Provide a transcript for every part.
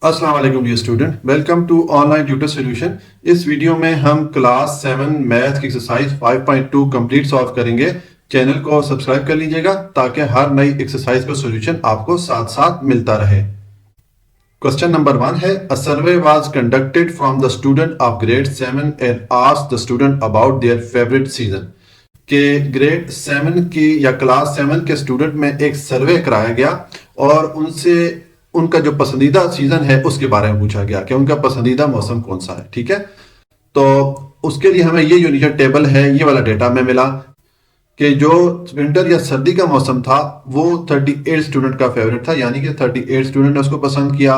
अस्सलाम वालेकुम dear student, welcome to online tutor solution. इस वीडियो में हम क्लास 7 मैथ की एक्सरसाइज 5.2 कंप्लीट सॉल्व करेंगे। चैनल को सब्सक्राइब कर लीजिएगा ताकि हर नई एक्सरसाइज का सॉल्यूशन आपको साथ साथ मिलता रहे। क्वेश्चन नंबर 1 है, a survey was conducted from the student of grade 7 and asked the student about their favourite season. के ग्रेड 7 की या क्लास 7 के स्टूडेंट में एक सर्वे कराया गया और उनसे उनका जो पसंदीदा सीजन है उसके बारे में पूछा गया कि उनका पसंदीदा मौसम कौन सा है। ठीक है, तो उसके लिए हमें ये जो नीचे टेबल है ये वाला डेटा में मिला कि जो विंटर या सर्दी का मौसम था वो 38 स्टूडेंट का फेवरेट था, यानी कि 38 स्टूडेंट ने उसको पसंद किया।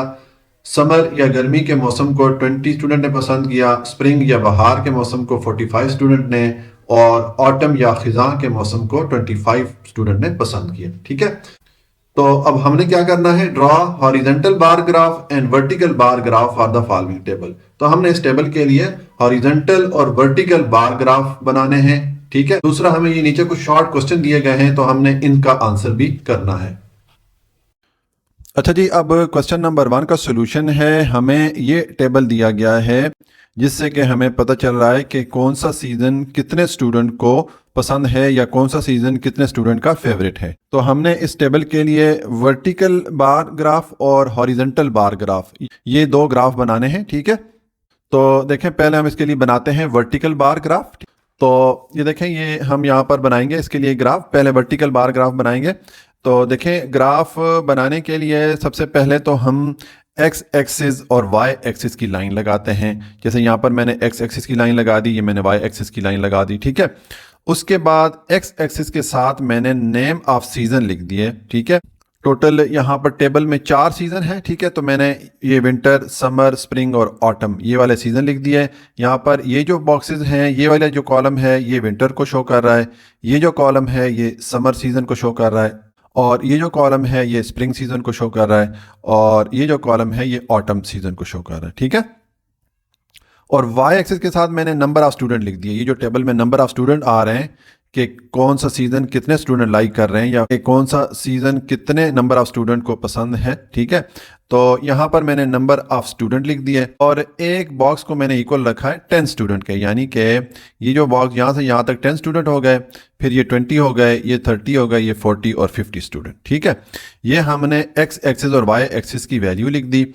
समर या गर्मी के मौसम को 20 स्टूडेंट ने पसंद किया। स्प्रिंग या बहार के मौसम को 45 स्टूडेंट ने, और ऑटम या खिजां के मौसम को 25 स्टूडेंट ने पसंद किया। ठीक है, तो अब हमने क्या करना है, draw horizontal bar graph and vertical bar graph for the following table. तो हमने इस टेबल के लिए हॉरिजेंटल और वर्टिकल बार ग्राफ बनाने हैं। ठीक है, दूसरा हमें ये नीचे कुछ शॉर्ट क्वेश्चन दिए गए हैं तो हमने इनका आंसर भी करना है। अच्छा जी, अब क्वेश्चन नंबर 1 का सोल्यूशन है। हमें ये टेबल दिया गया है जिससे कि हमें पता चल रहा है कि कौन सा सीजन कितने स्टूडेंट को पसंद है या कौन सा सीजन कितने स्टूडेंट का फेवरेट है। तो हमने इस टेबल के लिए वर्टिकल बार ग्राफ और हॉरिजेंटल बार ग्राफ, ये दो ग्राफ बनाने हैं। ठीक है, तो देखें पहले हम इसके लिए बनाते हैं वर्टिकल बार ग्राफ। तो ये देखें, ये हम यहाँ पर बनाएंगे इसके लिए ग्राफ। पहले वर्टिकल बार ग्राफ बनाएंगे। तो देखें, ग्राफ बनाने के लिए सबसे पहले तो हम एक्स एक्सिस और वाई एक्सिस की लाइन लगाते हैं। जैसे यहाँ पर मैंने एक्स एक्सिस की लाइन लगा दी, ये मैंने वाई एक्सिस की लाइन लगा दी। ठीक है, उसके बाद एक्स एक्सिस के साथ मैंने नेम ऑफ सीजन लिख दिए। ठीक है, टोटल यहाँ पर टेबल में 4 सीजन है। ठीक है, तो मैंने ये विंटर, समर, स्प्रिंग और ऑटम ये वाले सीजन लिख दिए। यहाँ पर ये जो बॉक्सेस हैं, ये वाला जो कॉलम है ये विंटर को शो कर रहा है, ये जो कॉलम है ये समर सीजन को शो कर रहा है, और ये जो कॉलम है ये स्प्रिंग सीजन को शो कर रहा है, और ये जो कॉलम है ये ऑटम सीजन को शो कर रहा है। ठीक है, और वाई एक्सिस के साथ मैंने नंबर ऑफ स्टूडेंट लिख दिए। ये जो टेबल में नंबर ऑफ स्टूडेंट आ रहे हैं कि कौन सा सीजन कितने स्टूडेंट लाइक कर रहे हैं या कौन सा सीजन कितने नंबर ऑफ स्टूडेंट को पसंद है। ठीक है, तो यहाँ पर मैंने नंबर ऑफ स्टूडेंट लिख दिए और एक बॉक्स को मैंने इक्वल रखा है 10 स्टूडेंट के, यानी कि ये जो बॉक्स यहाँ से यहाँ तक 10 स्टूडेंट हो गए, फिर ये 20 हो गए, ये 30 हो गए, ये 40 और 50 स्टूडेंट। ठीक है, ये हमने एक्स एक्सिस और वाई एक्सिस की वैल्यू लिख दी।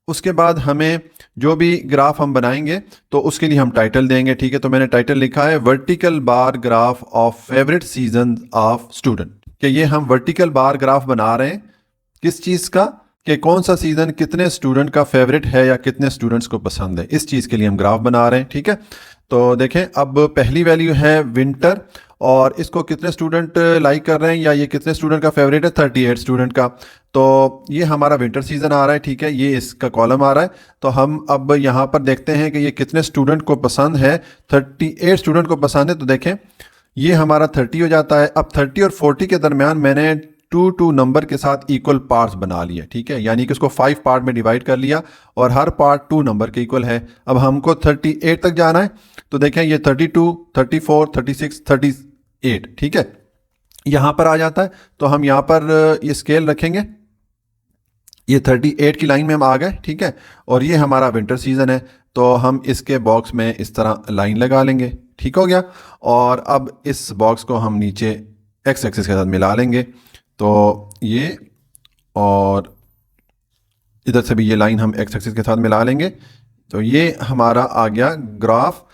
उसके बाद हमें जो भी ग्राफ हम बनाएंगे तो उसके लिए हम टाइटल देंगे। ठीक है, तो मैंने टाइटल लिखा है vertical bar graph of favourite season of student, कि ये हम वर्टिकल बार ग्राफ बना रहे हैं किस चीज़ का, कि कौन सा सीजन कितने स्टूडेंट का फेवरेट है या कितने स्टूडेंट्स को पसंद है, इस चीज़ के लिए हम ग्राफ बना रहे हैं। ठीक है, तो देखें, अब पहली वैल्यू है विंटर और इसको कितने स्टूडेंट लाइक कर रहे हैं या ये कितने स्टूडेंट का फेवरेट है, 38 स्टूडेंट का। तो ये हमारा विंटर सीजन आ रहा है। ठीक है, ये इसका कॉलम आ रहा है। तो हम अब यहाँ पर देखते हैं कि ये कितने स्टूडेंट को पसंद है। 38 स्टूडेंट को पसंद है, तो देखें ये हमारा 30 हो जाता है। अब 30 और 40 के दरमियान मैंने 2 नंबर के साथ इक्वल पार्ट्स बना लिए। ठीक है, यानी कि उसको 5 पार्ट में डिवाइड कर लिया और हर पार्ट 2 नंबर के इक्वल है। अब हमको 38 तक जाना है, तो देखें ये 32, 34, 36, 38। ठीक है, यहाँ पर आ जाता है। तो हम यहाँ पर ये स्केल रखेंगे, ये 38 की लाइन में हम आ गए। ठीक है, और ये हमारा विंटर सीजन है, तो हम इसके बॉक्स में इस तरह लाइन लगा लेंगे। ठीक हो गया, और अब इस बॉक्स को हम नीचे एक्स एक्सिस के साथ मिला लेंगे। तो ये और इधर से भी ये लाइन हम एक्स एक्सिस के साथ मिला लेंगे। तो ये हमारा आ गया ग्राफ।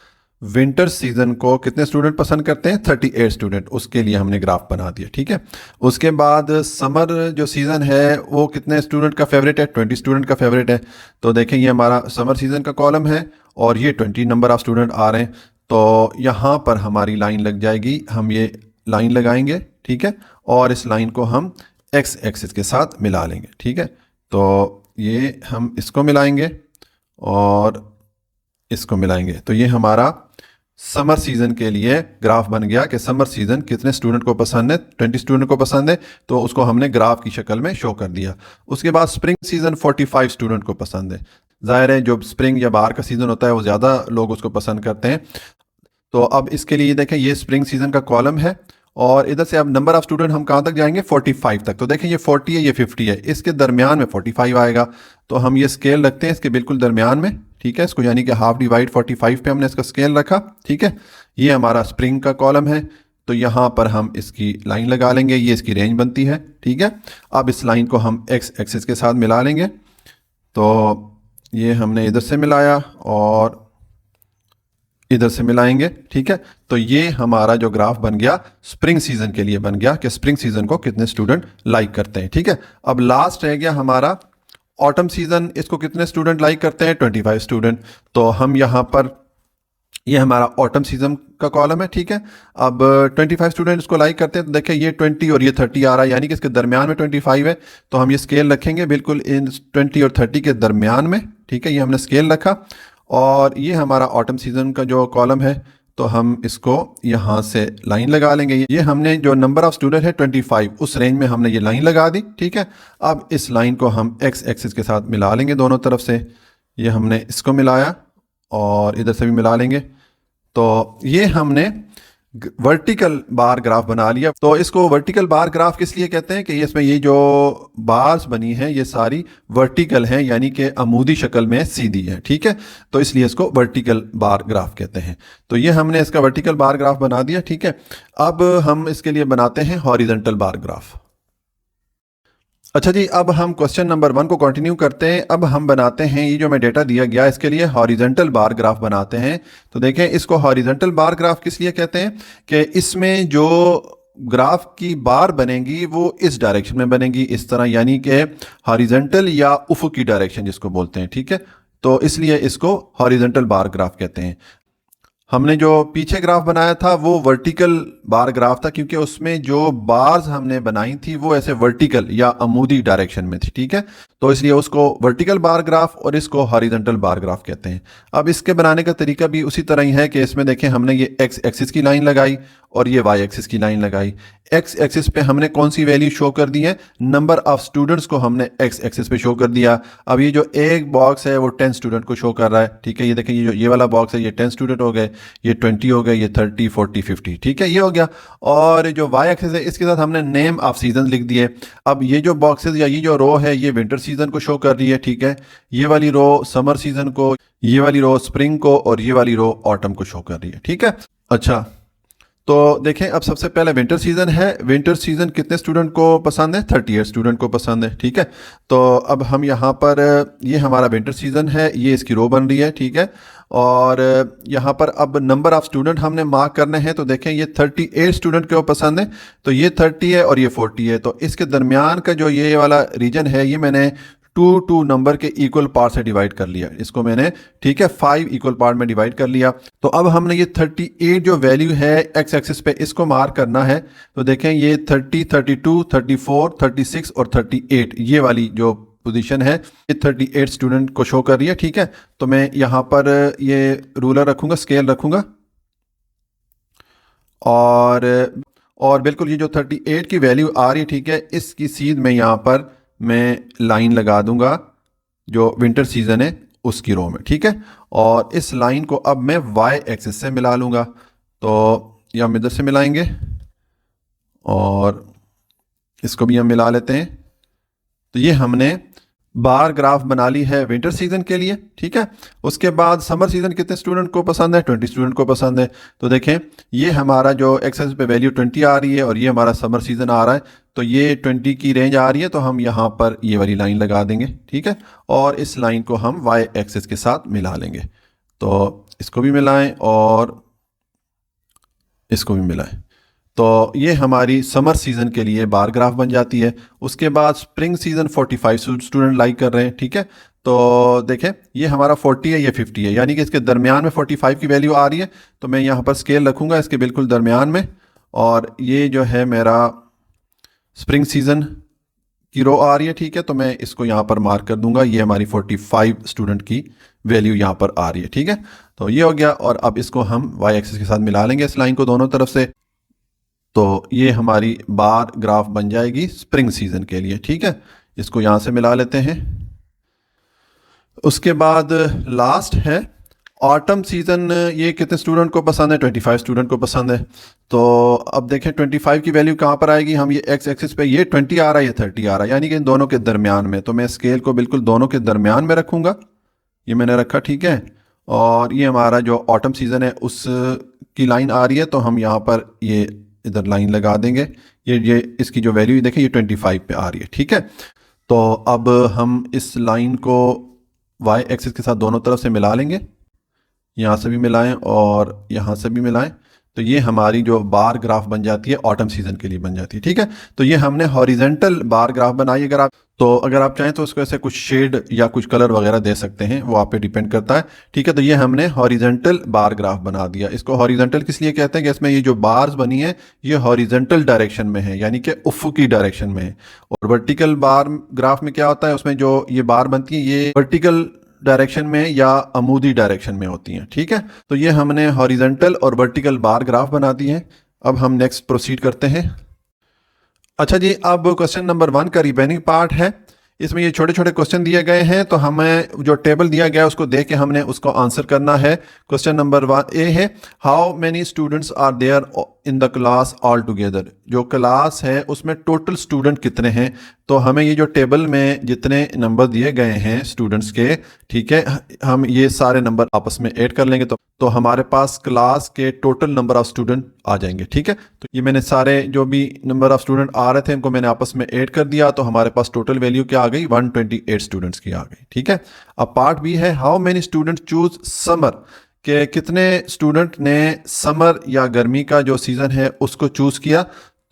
विंटर सीजन को कितने स्टूडेंट पसंद करते हैं, 38 स्टूडेंट, उसके लिए हमने ग्राफ बना दिया। ठीक है, उसके बाद समर जो सीज़न है वो कितने स्टूडेंट का फेवरेट है, 20 स्टूडेंट का फेवरेट है। तो देखें ये हमारा समर सीजन का कॉलम है और ये 20 नंबर ऑफ स्टूडेंट आ रहे हैं। तो यहाँ पर हमारी लाइन लग जाएगी, हम ये लाइन लगाएंगे। ठीक है, और इस लाइन को हम एक्स एक्सिस के साथ मिला लेंगे। ठीक है, तो ये हम इसको मिलाएंगे और इसको मिलाएंगे, तो ये हमारा समर सीजन के लिए ग्राफ बन गया कि समर सीजन कितने स्टूडेंट को पसंद है, 20 स्टूडेंट को पसंद है, तो उसको हमने ग्राफ की शक्ल में शो कर दिया। उसके बाद स्प्रिंग सीजन 45 स्टूडेंट को पसंद है। जाहिर है जो स्प्रिंग या बाहर का सीजन होता है वो ज़्यादा लोग उसको पसंद करते हैं। तो अब इसके लिए देखें, ये स्प्रिंग सीजन का कॉलम है और इधर से अब नंबर ऑफ स्टूडेंट हम कहाँ तक जाएंगे 45 तक। तो देखें ये 40 है, ये 50 है, इसके दरमियान में 45 आएगा। तो हम ये स्केल रखते हैं इसके बिल्कुल दरमियान में, ठीक है, इसको यानी कि हाफ डिवाइड 45 पे हमने इसका स्केल रखा, ठीक है। ये हमारा स्प्रिंग का कॉलम है, तो यहाँ पर हम इसकी लाइन लगा लेंगे, ये इसकी रेंज बनती है, ठीक है। अब इस लाइन को हम एक्स एक्सिस के साथ मिला लेंगे। तो ये हमने इधर से मिलाया और इधर से मिलाएंगे, ठीक है। तो ये हमारा जो ग्राफ बन गया स्प्रिंग सीजन के लिए बन गया कि स्प्रिंग सीजन को कितने स्टूडेंट लाइक करते हैं, ठीक है। अब लास्ट रह गया हमारा ऑटम सीजन, इसको कितने स्टूडेंट लाइक करते हैं 25 स्टूडेंट। तो हम यहाँ पर ये हमारा ऑटम सीजन का कॉलम है, ठीक है। अब 25 स्टूडेंट इसको लाइक करते हैं, तो देखिए ये 20 और ये 30 आ रहा है, यानी कि इसके दरमियान में 25 है। तो हम ये स्केल रखेंगे बिल्कुल इन 20 और 30 के दरमियान में, ठीक है। ये हमने स्केल रखा और ये हमारा ऑटम सीजन का जो कॉलम है, तो हम इसको यहाँ से लाइन लगा लेंगे। ये हमने जो नंबर ऑफ स्टूडेंट है 25, उस रेंज में हमने ये लाइन लगा दी, ठीक है। अब इस लाइन को हम एक्स एक्सिस के साथ मिला लेंगे दोनों तरफ से। ये हमने इसको मिलाया और इधर से भी मिला लेंगे। तो ये हमने वर्टिकल बार ग्राफ बना लिया। तो इसको वर्टिकल बार ग्राफ किस लिए कहते हैं कि इसमें ये जो बार्स बनी हैं ये सारी वर्टिकल हैं, यानी कि अमूदी शक्ल में सीधी है, ठीक है। तो इसलिए इसको वर्टिकल बार ग्राफ कहते हैं। तो ये हमने इसका वर्टिकल बार ग्राफ बना दिया, ठीक है। अब हम इसके लिए बनाते हैं हॉरिजॉन्टल बार ग्राफ। अच्छा जी, अब हम क्वेश्चन नंबर 1 को कंटिन्यू करते हैं। अब हम बनाते हैं ये जो मैं डेटा दिया गया इसके लिए हॉरिजॉन्टल बार ग्राफ बनाते हैं। तो देखें, इसको हॉरिजॉन्टल बार ग्राफ किस लिए कहते हैं कि इसमें जो ग्राफ की बार बनेगी वो इस डायरेक्शन में बनेगी, इस तरह, यानी कि हॉरिजॉन्टल या उफुकी डायरेक्शन जिसको बोलते हैं, ठीक है। तो इसलिए इसको हॉरिजॉन्टल बार ग्राफ कहते हैं। हमने जो पीछे ग्राफ बनाया था वो वर्टिकल बार ग्राफ था, क्योंकि उसमें जो बार्स हमने बनाई थी वो ऐसे वर्टिकल या अमूदी डायरेक्शन में थी, ठीक है। तो इसलिए उसको वर्टिकल बार ग्राफ और इसको हॉरिजॉन्टल बार ग्राफ कहते हैं। अब इसके बनाने का तरीका भी उसी तरह ही है कि इसमें देखें हमने ये एक्स एक्सिस की लाइन लगाई और ये वाई एक्सिस की लाइन लगाई। एक्स एक्सिस पे हमने कौन सी वैल्यू शो कर दी है, नंबर ऑफ स्टूडेंट्स को हमने एक्स एक्सिस पे शो कर दिया। अब ये जो एक बॉक्स है वो 10 स्टूडेंट को शो कर रहा है, ठीक है। ये देखें, ये वाला बॉक्स है, ये 10 स्टूडेंट हो गए, ये 20 हो गए, ये 30, 40, 50, ठीक है, ये हो गया। और जो वाई एक्सिस है इसके साथ हमने नेम ऑफ सीजन लिख दिए। अब ये जो बॉक्सेस या ये जो रो है ये विंटर सीजन को शो कर रही है, ठीक है। ये वाली रो समर सीजन को, ये वाली रो स्प्रिंग को और ये वाली रो ऑटम को शो कर रही है, ठीक है। अच्छा, तो देखें, अब सबसे पहले विंटर सीजन है। विंटर सीजन कितने स्टूडेंट को पसंद है, 38 स्टूडेंट को पसंद है, ठीक है। तो अब हम यहाँ पर, ये हमारा विंटर सीजन है, ये इसकी रो बन रही है, ठीक है। और यहाँ पर अब नंबर ऑफ स्टूडेंट हमने मार्क करने हैं। तो देखें, ये 38 स्टूडेंट को पसंद है, तो ये 30 है और ये 40 है। तो इसके दरमियान का जो ये वाला रीजन है ये मैंने 2 नंबर के इक्वल पार्ट से डिवाइड कर लिया, इसको मैंने, ठीक है, 5 इक्वल पार्ट में डिवाइड कर लिया। तो अब हमने ये 38 जो वैल्यू है एक्स एक्सिस पे इसको मार्क करना है। तो देखें, ये 30, 32, 34, 36 और 38 ये वाली जो पोजीशन है ये 38 स्टूडेंट को शो कर रही है, ठीक है। तो मैं यहाँ पर ये रूलर रखूँगा, स्केल रखूँगा और बिल्कुल ये जो 38 की वैल्यू आ रही है, ठीक है, इसकी सीध में यहाँ पर मैं लाइन लगा दूंगा जो विंटर सीजन है उसकी रो में, ठीक है। और इस लाइन को अब मैं वाई एक्सिस से मिला लूँगा। तो ये हम इधर से मिलाएंगे और इसको भी हम मिला लेते हैं। तो ये हमने बार ग्राफ बना ली है विंटर सीजन के लिए, ठीक है। उसके बाद समर सीजन कितने स्टूडेंट को पसंद है, 20 स्टूडेंट को पसंद है। तो देखें, ये हमारा जो एक्सेस पे वैल्यू 20 आ रही है और ये हमारा समर सीजन आ रहा है, तो ये 20 की रेंज आ रही है। तो हम यहाँ पर ये वाली लाइन लगा देंगे, ठीक है। और इस लाइन को हम वाई एक्सिस के साथ मिला लेंगे। तो इसको भी मिलाएं और इसको भी मिलाएं। तो ये हमारी समर सीजन के लिए बार ग्राफ बन जाती है। उसके बाद स्प्रिंग सीजन 45 स्टूडेंट लाइक कर रहे हैं, ठीक है। तो देखें, ये हमारा 40 है, ये 50 है, यानी कि इसके दरमियान में 45 की वैल्यू आ रही है। तो मैं यहाँ पर स्केल रखूँगा इसके बिल्कुल दरमियान में, और ये जो है मेरा स्प्रिंग सीजन की रो आ रही है, ठीक है। तो मैं इसको यहाँ पर मार्क कर दूंगा, ये हमारी 45 स्टूडेंट की वैल्यू यहाँ पर आ रही है, ठीक है। तो ये हो गया और अब इसको हम वाई एक्सिस के साथ मिला लेंगे इस लाइन को दोनों तरफ से। तो ये हमारी बार ग्राफ बन जाएगी स्प्रिंग सीजन के लिए, ठीक है। इसको यहाँ से मिला लेते हैं। उसके बाद लास्ट है ऑटम सीज़न ये कितने स्टूडेंट को पसंद है? 25 स्टूडेंट को पसंद है। तो अब देखें 25 की वैल्यू कहाँ पर आएगी? हम ये एक्स एक्सिस पे ये 20 आ रहा है, ये 30 आ रहा है, यानी कि इन दोनों के दरमियान में। तो मैं स्केल को बिल्कुल दोनों के दरमियान में रखूँगा। ये मैंने रखा, ठीक है। और ये हमारा जो ऑटम सीज़न है उस की लाइन आ रही है, तो हम यहाँ पर ये इधर लाइन लगा देंगे। ये इसकी जो वैल्यू देखिए ये 25 पे आ रही है, ठीक है। तो अब हम इस लाइन को वाई एक्सिस के साथ दोनों तरफ से मिला लेंगे, यहाँ से भी मिलाएं और यहाँ से भी मिलाएं। तो ये हमारी जो बार ग्राफ बन जाती है ऑटम सीजन के लिए बन जाती है, ठीक है। तो ये हमने हॉरिजेंटल बार ग्राफ बनाई। अगर आप चाहें तो उसको ऐसे कुछ शेड या कुछ कलर वगैरह दे सकते हैं, वो आप पे डिपेंड करता है, ठीक है। तो ये हमने हॉरिजेंटल बार ग्राफ बना दिया। इसको हॉरिजेंटल किस लिए कहते हैं कि इसमें ये जो बार्स बनी है ये हॉरिजेंटल डायरेक्शन में है, यानी कि उफ़क़ी डायरेक्शन में है। और वर्टिकल बार ग्राफ में क्या होता है, उसमें जो ये बार बनती है ये वर्टिकल डायरेक्शन में या अमूदी डायरेक्शन में होती हैं, ठीक है। तो ये हमने हॉरिजेंटल और वर्टिकल बार ग्राफ बना दी है। अब हम नेक्स्ट प्रोसीड करते हैं। अच्छा जी, अब क्वेश्चन नंबर 1 का रिमेनिंग पार्ट है। इसमें ये छोटे छोटे क्वेश्चन दिए गए हैं, तो हमें जो टेबल दिया गया है उसको देख के हमने उसको आंसर करना है। क्वेश्चन नंबर 1 ए है, how many students are there in the class all together. जो क्लास है उसमें टोटल स्टूडेंट कितने हैं। तो हमें ये जो टेबल में जितने नंबर दिए गए हैं स्टूडेंट्स के, ठीक है, हम ये सारे नंबर आपस में ऐड कर लेंगे तो हमारे पास क्लास के टोटल नंबर ऑफ स्टूडेंट आ जाएंगे, ठीक है। तो ये मैंने सारे जो भी नंबर ऑफ स्टूडेंट आ रहे थे इनको मैंने आपस में ऐड कर दिया, तो हमारे पास टोटल वैल्यू क्या आ गई? 128 स्टूडेंट्स की आ गई, ठीक है। अब पार्ट बी है, how many student choose summer. के कितने स्टूडेंट ने समर या गर्मी का जो सीज़न है उसको चूज़ किया।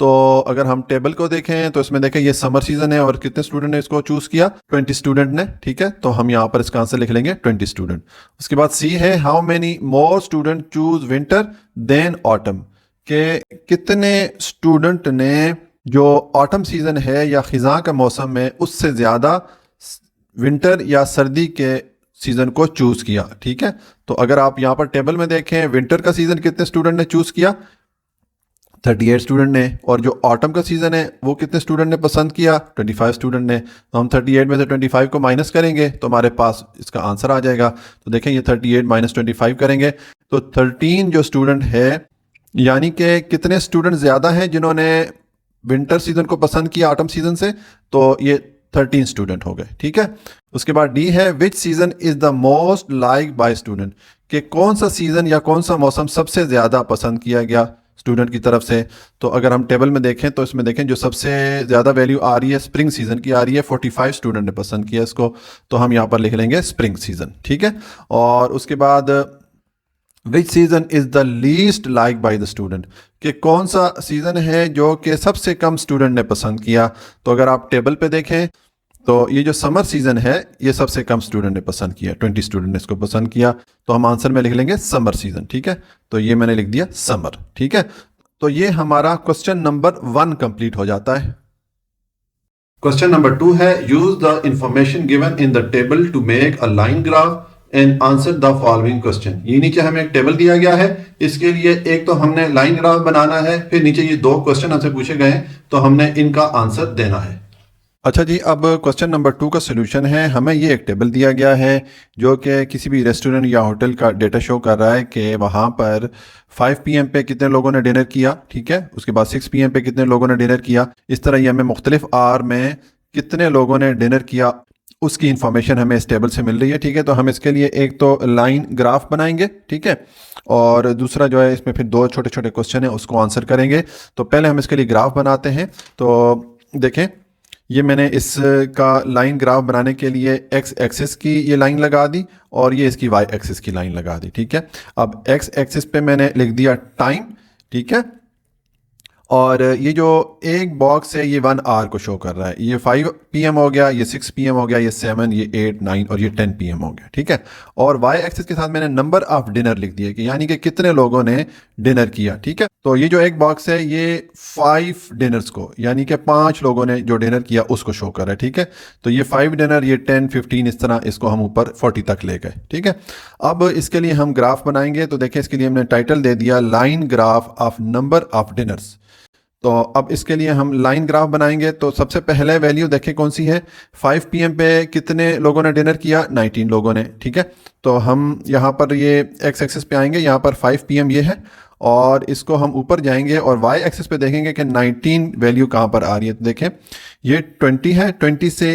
तो अगर हम टेबल को देखें तो इसमें देखें ये समर सीजन है और कितने स्टूडेंट ने इसको चूज किया? 20 स्टूडेंट ने, ठीक है। तो हम यहाँ पर इसका आंसर लिख लेंगे 20 स्टूडेंट। उसके बाद सी है, how many more student choose winter than autumn. के कितने स्टूडेंट ने जो ऑटम सीजन है या खिजा का मौसम है उससे ज्यादा विंटर या सर्दी के सीजन को चूज किया, ठीक है। तो अगर आप यहाँ पर टेबल में देखें विंटर का सीजन कितने स्टूडेंट ने चूज किया? 38 स्टूडेंट ने। और जो ऑटम का सीजन है वो कितने स्टूडेंट ने पसंद किया? 25 स्टूडेंट ने। तो हम 38 में से 25 को माइनस करेंगे तो हमारे पास इसका आंसर आ जाएगा। तो देखें ये 38 माइनस 25 करेंगे तो 13 जो स्टूडेंट है, यानी कि कितने स्टूडेंट ज़्यादा हैं जिन्होंने विंटर सीजन को पसंद किया ऑटम सीजन से? तो ये 13 स्टूडेंट हो गए, ठीक है। उसके बाद डी है, which season is the most like by student. कि कौन सा सीजन या कौन सा मौसम सबसे ज़्यादा पसंद किया गया स्टूडेंट की तरफ से। तो अगर हम टेबल में देखें तो इसमें देखें जो सबसे ज़्यादा वैल्यू आ रही है स्प्रिंग सीजन की आ रही है, 45 स्टूडेंट ने पसंद किया इसको। तो हम यहाँ पर लिख लेंगे स्प्रिंग सीजन, ठीक है। और उसके बाद विच season is the least like by the student. कि कौन सा सीजन है जो कि सबसे कम स्टूडेंट ने पसंद किया। तो अगर आप टेबल पे देखें तो ये जो समर सीजन है ये सबसे कम स्टूडेंट ने पसंद किया, 20 स्टूडेंट ने इसको पसंद किया। तो हम आंसर में लिख लेंगे समर सीजन, ठीक है। तो ये मैंने लिख दिया समर, ठीक है। तो ये हमारा क्वेश्चन नंबर 1 कंप्लीट हो जाता है। क्वेश्चन नंबर 2 है, use the information given in the table to make a line graph and answer the following question. ये नीचे हमें एक टेबल दिया गया है, इसके लिए एक तो हमने लाइन ग्राफ बनाना है, फिर नीचे ये 2 क्वेश्चन हमसे पूछे गए हैं तो हमने इनका आंसर देना है। अच्छा जी, अब क्वेश्चन नंबर 2 का सोल्यूशन है। हमें ये एक टेबल दिया गया है जो कि किसी भी रेस्टोरेंट या होटल का डेटा शो कर रहा है कि वहाँ पर 5 PM पे कितने लोगों ने डिनर किया, ठीक है। उसके बाद 6 PM पे कितने लोगों ने डिनर किया। इस तरह ये हमें मुख्तलिफ आवर में कितने लोगों ने डिनर किया उसकी इंफॉर्मेशन हमें इस टेबल से मिल रही है, ठीक है। तो हम इसके लिए एक तो लाइन ग्राफ बनाएंगे, ठीक है, और दूसरा जो है इसमें फिर 2 छोटे छोटे क्वेश्चन है उसको आंसर करेंगे। तो पहले हम इसके लिए ग्राफ बनाते हैं। तो देखें ये मैंने इसका लाइन ग्राफ बनाने के लिए एक्स एक्सिस की ये लाइन लगा दी और ये इसकी वाई एक्सिस की लाइन लगा दी, ठीक है। अब एक्स एक्सिस पे मैंने लिख दिया टाइम, ठीक है। और ये जो एक बॉक्स है ये 1 आवर को शो कर रहा है। ये 5 PM हो गया, ये 6 PM हो गया, ये 7, ये 8, 9 और ये 10 PM हो गया, ठीक है। और वाई एक्सिस के साथ मैंने नंबर ऑफ डिनर लिख दिया कि यानी कि कितने लोगों ने डिनर किया, ठीक है। तो ये जो एक बॉक्स है ये 5 डिनर्स को यानी कि 5 लोगों ने जो डिनर किया उसको शो कर रहा है, ठीक है। तो ये 5 डिनर, ये 10, 15 इस तरह इसको हम ऊपर 40 तक ले गए, ठीक है। अब इसके लिए हम ग्राफ बनाएंगे। तो देखें इसके लिए हमने टाइटल दे दिया line graph of number of dinners. तो अब इसके लिए हम लाइन ग्राफ बनाएंगे। तो सबसे पहले वैल्यू देखें कौन सी है। 5 PM पे कितने लोगों ने डिनर किया, 19 लोगों ने, ठीक है। तो हम यहाँ पर ये एक्स एक्सिस पे आएंगे, यहाँ पर 5 PM ये है, और इसको हम ऊपर जाएंगे और वाई एक्सिस पे देखेंगे कि 19 वैल्यू कहाँ पर आ रही है। तो देखें ये 20 है, 20 से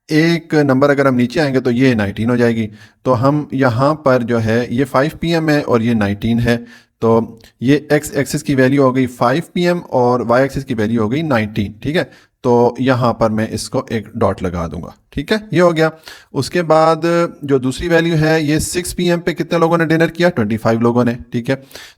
एक नंबर अगर हम नीचे आएंगे तो ये 19 हो जाएगी। तो हम यहाँ पर जो है ये 5 PM है और ये 19 है, तो ये एक्स एक्सिस की वैल्यू हो गई 5 PM और वाई एक्सिस की वैल्यू हो गई 19, ठीक है। तो यहाँ पर मैं इसको एक डॉट लगा दूंगा, ठीक है, ये हो गया। उसके बाद जो दूसरी वैल्यू है, ये 6 PM पे कितने लोगों ने डिनर किया, 25 लोगों ने, ठीक है।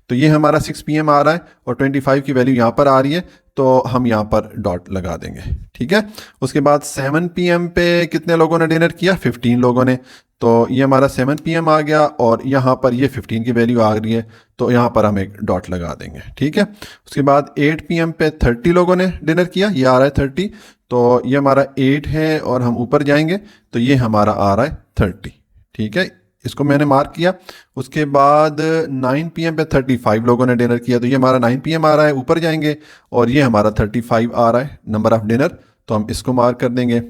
तो ये हमारा 6 PM आ रहा है और 25 की वैल्यू यहाँ पर आ रही है, तो हम यहाँ पर डॉट लगा देंगे, ठीक है। उसके बाद 7 PM पे कितने लोगों ने डिनर किया, 15 लोगों ने, तो ये हमारा 7 PM आ गया और यहाँ पर ये 15 की वैल्यू आ रही है, तो यहाँ पर हम एक डॉट लगा देंगे, ठीक है। उसके बाद 8 PM पे 30 लोगों ने डिनर किया, ये आ रहा है 30, तो ये हमारा 8 है और हम ऊपर जाएंगे तो ये हमारा आ रहा है 30, ठीक है, इसको मैंने मार्क किया। उसके बाद 9 PM पे 35 लोगों ने डिनर किया, तो ये हमारा 9 PM आ रहा है, ऊपर जाएंगे और ये हमारा 35 आ रहा है नंबर ऑफ डिनर, तो हम इसको मार्क कर देंगे।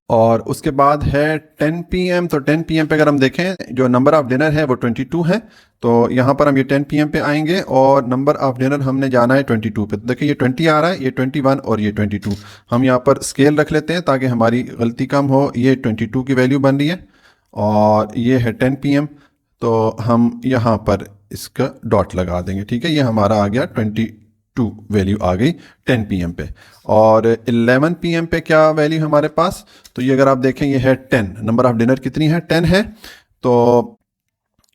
और उसके बाद है 10 PM, तो 10 PM पे अगर हम देखें जो नंबर ऑफ डिनर है वो 22 है, तो यहाँ पर हम ये 10 PM पे आएंगे और नंबर ऑफ डिनर हमने जाना है 22 पे। तो देखिए ये 20 आ रहा है, ये 21 और ये 22। हम यहाँ पर स्केल रख लेते हैं ताकि हमारी गलती कम हो। ये 22 की वैल्यू बन रही है और ये है 10 PM, तो हम यहाँ पर इसका डॉट लगा देंगे, ठीक है। ये हमारा आ गया 22 वैल्यू आ गई 10 PM पे। और 11 PM पे क्या वैल्यू हमारे पास, तो ये अगर आप देखें ये है 10, नंबर ऑफ डिनर कितनी है, 10 है, तो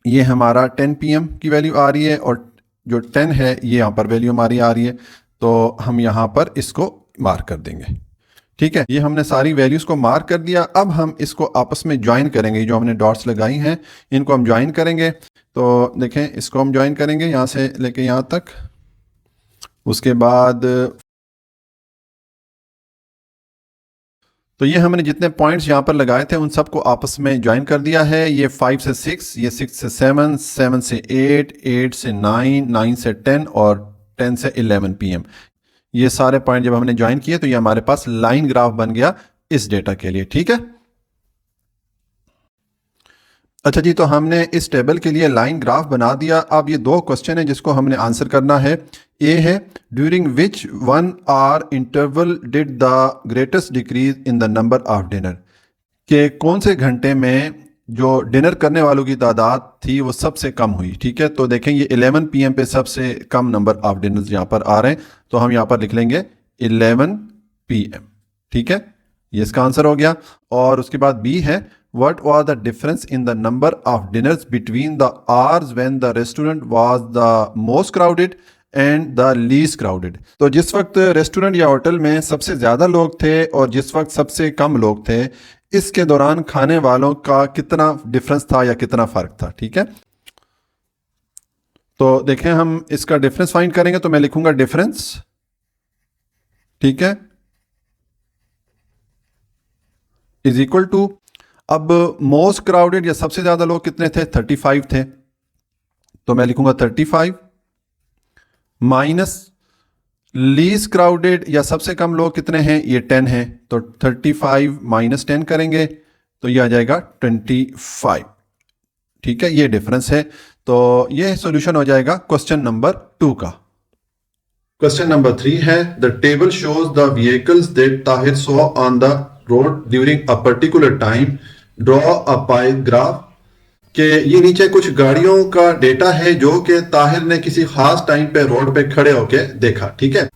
ये हमारा 10 PM की वैल्यू आ रही है और जो 10 है ये यहाँ पर वैल्यू हमारी आ रही है, तो हम यहाँ पर इसको मार्क कर देंगे, ठीक है। ये हमने सारी वैल्यूज़ को मार्क कर दिया। अब हम इसको आपस में ज्वाइन करेंगे, जो हमने डॉट्स लगाई हैं इनको हम ज्वाइन करेंगे। तो देखें इसको हम ज्वाइन करेंगे यहाँ से लेके यहाँ तक। उसके बाद तो ये हमने जितने पॉइंट्स यहाँ पर लगाए थे उन सबको आपस में ज्वाइन कर दिया है। ये 5 से 6, ये 6 से 7, 7 से 8, 8 से 9, 9 से 10 और 10 से 11 PM। ये सारे पॉइंट जब हमने ज्वाइन किए तो ये हमारे पास लाइन ग्राफ बन गया इस डेटा के लिए, ठीक है। अच्छा जी, तो हमने इस टेबल के लिए लाइन ग्राफ बना दिया। अब ये दो क्वेश्चन है जिसको हमने आंसर करना है। ए है during which 1 hour interval did the greatest decrease in the number of dinner, के कौन से घंटे में जो डिनर करने वालों की तादाद थी वो सबसे कम हुई, ठीक है। तो देखें ये 11 PM पे सबसे कम नंबर ऑफ डिनर्स यहाँ पर आ रहे हैं, तो हम यहाँ पर लिख लेंगे 11 PM, ठीक है, ये इसका आंसर हो गया। और उसके बाद बी है What was the difference in the number of dinners between the hours when the restaurant was the most crowded and the least crowded? तो जिस वक्त रेस्टोरेंट या होटल में सबसे ज़्यादा लोग थे और जिस वक्त सबसे कम लोग थे, इसके दौरान खाने वालों का कितना डिफरेंस था या कितना फ़र्क था, ठीक है। तो देखें हम इसका डिफरेंस फाइंड करेंगे, तो मैं लिखूंगा डिफरेंस, ठीक है, इज इक्वल टू, अब मोस्ट क्राउडेड या सबसे ज्यादा लोग कितने थे, 35 थे, तो मैं लिखूंगा 35 माइनस लीस्ट क्राउडेड या सबसे कम लोग कितने हैं, ये 10 हैं, तो 35 माइनस 10 करेंगे तो ये आ जाएगा 25, ठीक है, ये डिफरेंस है। तो ये सॉल्यूशन हो जाएगा क्वेश्चन नंबर 2 का। क्वेश्चन नंबर 3 है the table shows the vehicles that Tahir saw on the road during a particular time, draw a pi graph, के ये नीचे कुछ गाड़ियों का डेटा है जो कि ताहिर ने किसी खास टाइम पे रोड पे खड़े होके देखा, ठीक है।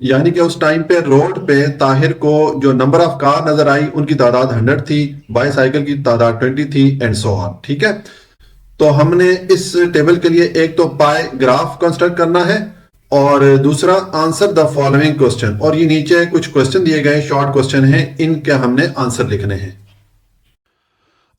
यानी कि उस टाइम पे रोड पे ताहिर को जो नंबर ऑफ कार नजर आई उनकी तादाद 100 थी, बाईसाइकिल की तादाद 20 थी एंड सो ऑन, ठीक है। तो हमने इस टेबल के लिए एक तो पाई ग्राफ कंस्ट्रक्ट करना है और दूसरा आंसर द फॉलोइंग क्वेश्चन, और ये नीचे कुछ क्वेश्चन दिए गए, शॉर्ट क्वेश्चन हैं, इनके हमने आंसर लिखने हैं।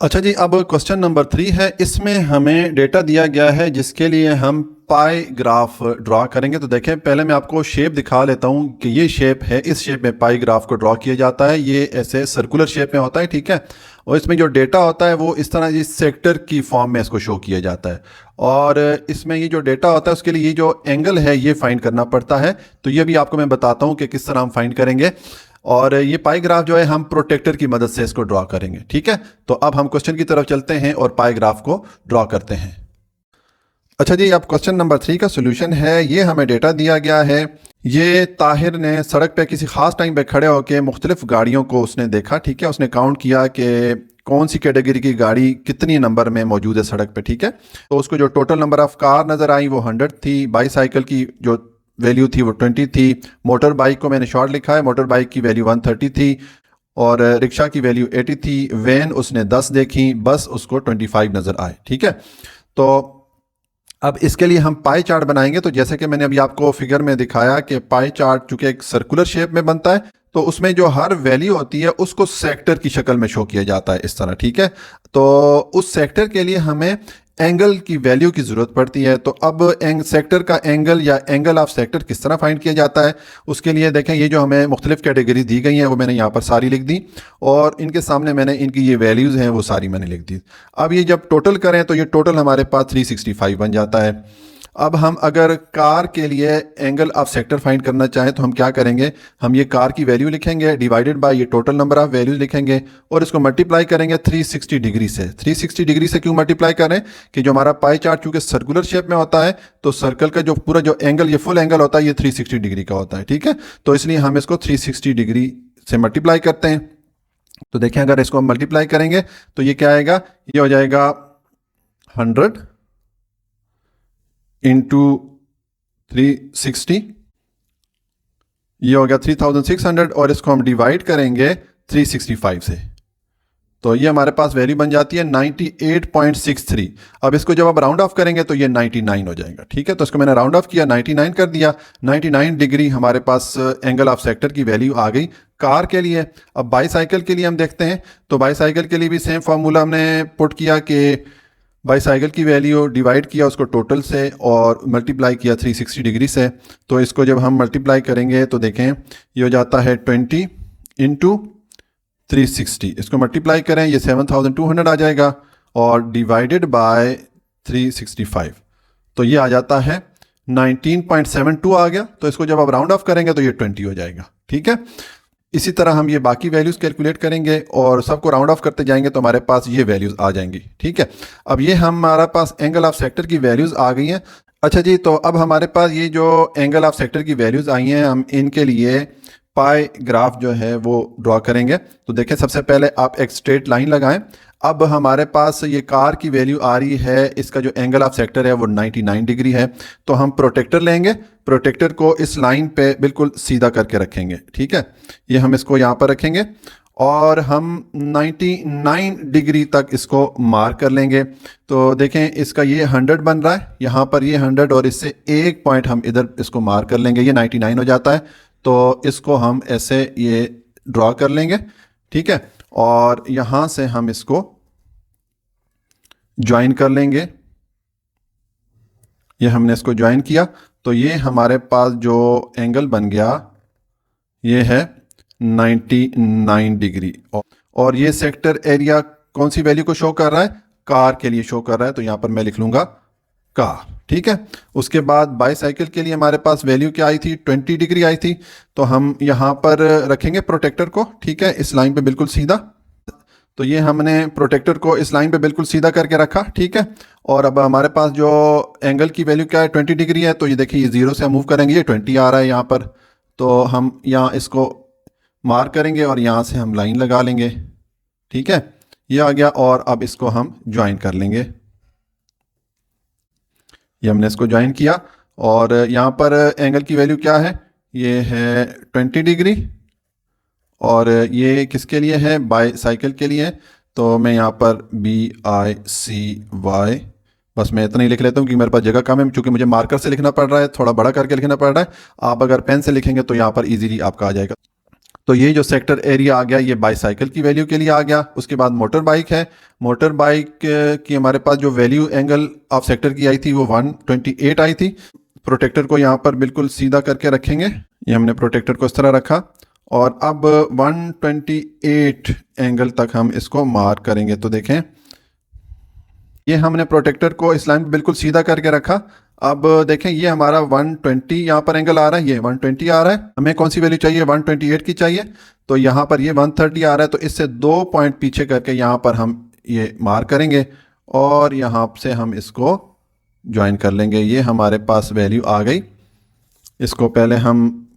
अच्छा जी, अब क्वेश्चन नंबर 3 है, इसमें हमें डेटा दिया गया है जिसके लिए हम पाई ग्राफ ड्रॉ करेंगे। तो देखें पहले मैं आपको शेप दिखा लेता हूं कि ये शेप है, इस शेप में पाई ग्राफ को ड्रॉ किया जाता है, ये ऐसे सर्कुलर शेप में होता है, ठीक है। और इसमें जो डेटा होता है वो इस तरह इस सेक्टर की फॉर्म में इसको शो किया जाता है। और इसमें ये जो डेटा होता है उसके लिए ये जो एंगल है ये फाइंड करना पड़ता है। तो ये भी आपको मैं बताता हूँ कि किस तरह हम फाइंड करेंगे। और ये पाई ग्राफ जो है हम प्रोटेक्टर की मदद से इसको ड्रॉ करेंगे, ठीक है। तो अब हम क्वेश्चन की तरफ चलते हैं और पाई ग्राफ को ड्रॉ करते हैं। अच्छा जी, अब क्वेश्चन नंबर 3 का सोल्यूशन है। ये हमें डेटा दिया गया है। ये ताहिर ने सड़क पे किसी खास टाइम पे खड़े होकर मुख्तलिफ गाड़ियों को उसने देखा, ठीक है। उसने काउंट किया कि कौन सी कैटेगरी की गाड़ी कितनी नंबर में मौजूद है सड़क पे, ठीक है। तो उसको जो टोटल नंबर ऑफ कार नज़र आई वो 100 थी। बाईसाइकिल की जो वैल्यू थी वो 20 थी। मोटर बाइक को मैंने शॉर्ट लिखा है, मोटर बाइक की वैल्यू 130 थी। और रिक्शा की वैल्यू 80 थी। वैन उसने 10 देखी, बस उसको 25 नज़र आए, ठीक है। तो अब इसके लिए हम पाई चार्ट बनाएंगे। तो जैसे कि मैंने अभी आपको फिगर में दिखाया कि पाई चार्ट चूंकि एक सर्कुलर शेप में बनता है तो उसमें जो हर वैल्यू होती है उसको सेक्टर की शक्ल में शो किया जाता है इस तरह, ठीक है। तो उस सेक्टर के लिए हमें एंगल की वैल्यू की ज़रूरत पड़ती है। तो अब सेक्टर का एंगल या एंगल ऑफ सेक्टर किस तरह फाइंड किया जाता है उसके लिए देखें, ये जो हमें मुख्तलिफ कैटेगरी दी गई हैं वो मैंने यहाँ पर सारी लिख दी और इनके सामने मैंने इनकी ये वैल्यूज़ हैं वो सारी मैंने लिख दी। अब ये जब टोटल करें तो ये टोटल हमारे पास 365 बन जाता है। अब हम अगर कार के लिए एंगल ऑफ सेक्टर फाइंड करना चाहें तो हम क्या करेंगे, हम ये कार की वैल्यू लिखेंगे डिवाइडेड बाय ये टोटल नंबर ऑफ वैल्यूज लिखेंगे और इसको मल्टीप्लाई करेंगे 360 डिग्री से। 360 डिग्री से क्यों मल्टीप्लाई करें कि जो हमारा पाई चार्ट चूंकि सर्कुलर शेप में होता है तो सर्कल का जो पूरा जो एंगल ये फुल एंगल होता है ये 360 डिग्री का होता है, ठीक है। तो इसलिए हम इसको 360 डिग्री से मल्टीप्लाई करते हैं। तो देखें अगर इसको हम मल्टीप्लाई करेंगे तो ये क्या आएगा, ये हो जाएगा 100 इंटू 360, ये हो गया 3600 और इसको हम डिवाइड करेंगे 365 से तो ये हमारे पास वैल्यू बन जाती है 98.63। अब इसको जब आप राउंड ऑफ करेंगे तो ये 99 हो जाएगा, ठीक है। तो इसको मैंने राउंड ऑफ किया 99 कर दिया। 99 डिग्री हमारे पास एंगल ऑफ सेक्टर की वैल्यू आ गई कार के लिए। अब बाईसाइकिल के लिए हम देखते हैं तो बाईसाइकिल के लिए भी सेम फार्मूला हमने पुट किया कि बाईसाइकिल की वैल्यू डिवाइड किया उसको टोटल से और मल्टीप्लाई किया 360 डिग्री से। तो इसको जब हम मल्टीप्लाई करेंगे तो देखें ये हो जाता है 20 इंटू 360, इसको मल्टीप्लाई करें ये 7200 आ जाएगा और डिवाइडेड बाय 365 तो ये आ जाता है 19.72 आ गया। तो इसको जब आप राउंड ऑफ करेंगे तो ये 20 हो जाएगा, ठीक है। इसी तरह हम ये बाकी वैल्यूज़ कैलकुलेट करेंगे और सबको राउंड ऑफ करते जाएंगे तो हमारे पास ये वैल्यूज़ आ जाएंगी, ठीक है। अब ये हमारे पास एंगल ऑफ सेक्टर की वैल्यूज़ आ गई हैं। अच्छा जी, तो अब हमारे पास ये जो एंगल ऑफ सेक्टर की वैल्यूज़ आई हैं हम इनके लिए पाई ग्राफ जो है वो ड्रॉ करेंगे। तो देखें सबसे पहले आप एक स्ट्रेट लाइन लगाएं। अब हमारे पास ये कार की वैल्यू आ रही है, इसका जो एंगल ऑफ सेक्टर है वो 99 डिग्री है। तो हम प्रोटेक्टर लेंगे, प्रोटेक्टर को इस लाइन पे बिल्कुल सीधा करके रखेंगे, ठीक है। ये हम इसको यहाँ पर रखेंगे और हम 99 डिग्री तक इसको मार्क कर लेंगे। तो देखें इसका ये 100 बन रहा है, यहाँ पर ये 100 और इससे एक पॉइंट हम इधर इसको मार्क कर लेंगे, ये 99 हो जाता है। तो इसको हम ऐसे ये ड्रॉ कर लेंगे, ठीक है। और यहां से हम इसको ज्वाइन कर लेंगे। ये हमने इसको ज्वाइन किया तो ये हमारे पास जो एंगल बन गया ये है 99 डिग्री और ये सेक्टर एरिया कौन सी वैल्यू को शो कर रहा है, कार के लिए शो कर रहा है। तो यहां पर मैं लिख लूंगा कार, ठीक है। उसके बाद बाईसाइकिल के लिए हमारे पास वैल्यू क्या आई थी, 20 डिग्री आई थी। तो हम यहाँ पर रखेंगे प्रोटेक्टर को, ठीक है, इस लाइन पे बिल्कुल सीधा। तो ये हमने प्रोटेक्टर को इस लाइन पे बिल्कुल सीधा करके रखा, ठीक है। और अब हमारे पास जो एंगल की वैल्यू क्या है 20 डिग्री है। तो ये देखिए ये 0 से मूव करेंगे, ये 20 आ रहा है यहाँ पर। तो हम यहाँ इसको मार्क करेंगे और यहाँ से हम लाइन लगा लेंगे, ठीक है। ये आ गया और अब इसको हम ज्वाइन कर लेंगे। ये हमने इसको ज्वाइन किया और यहाँ पर एंगल की वैल्यू क्या है, ये है 20 डिग्री और ये किसके लिए है, बाईसाइकिल के लिए। तो मैं यहाँ पर BICY बस मैं इतना ही लिख लेता हूँ कि मेरे पास जगह कम है, क्योंकि मुझे मार्कर से लिखना पड़ रहा है, थोड़ा बड़ा करके लिखना पड़ रहा है। आप अगर पेन से लिखेंगे तो यहाँ पर इजीली आपका आ जाएगा। तो ये जो सेक्टर एरिया आ गया ये बाईसाइकिल की वैल्यू के लिए आ गया। उसके बाद मोटर बाइक है, मोटर बाइक की हमारे पास जो वैल्यू एंगल ऑफ सेक्टर की आई थी वो 128 आई थी। प्रोटेक्टर को यहाँ पर बिल्कुल सीधा करके रखेंगे, ये हमने प्रोटेक्टर को इस तरह रखा और अब 128 एंगल तक हम इसको मार्क करेंगे। तो देखें ये हमने प्रोटेक्टर को इस लाइन पे बिल्कुल सीधा करके रखा। अब देखें ये हमारा 120 यहाँ पर एंगल आ रहा है, ये 120 आ रहा है। हमें कौन सी वैल्यू चाहिए, 128 की चाहिए। तो यहाँ पर ये 130 आ रहा है, तो इससे 2 पॉइंट पीछे करके यहाँ पर हम ये मार्क करेंगे और यहाँ से हम इसको ज्वाइन कर लेंगे। ये हमारे पास वैल्यू आ गई। इसको पहले हम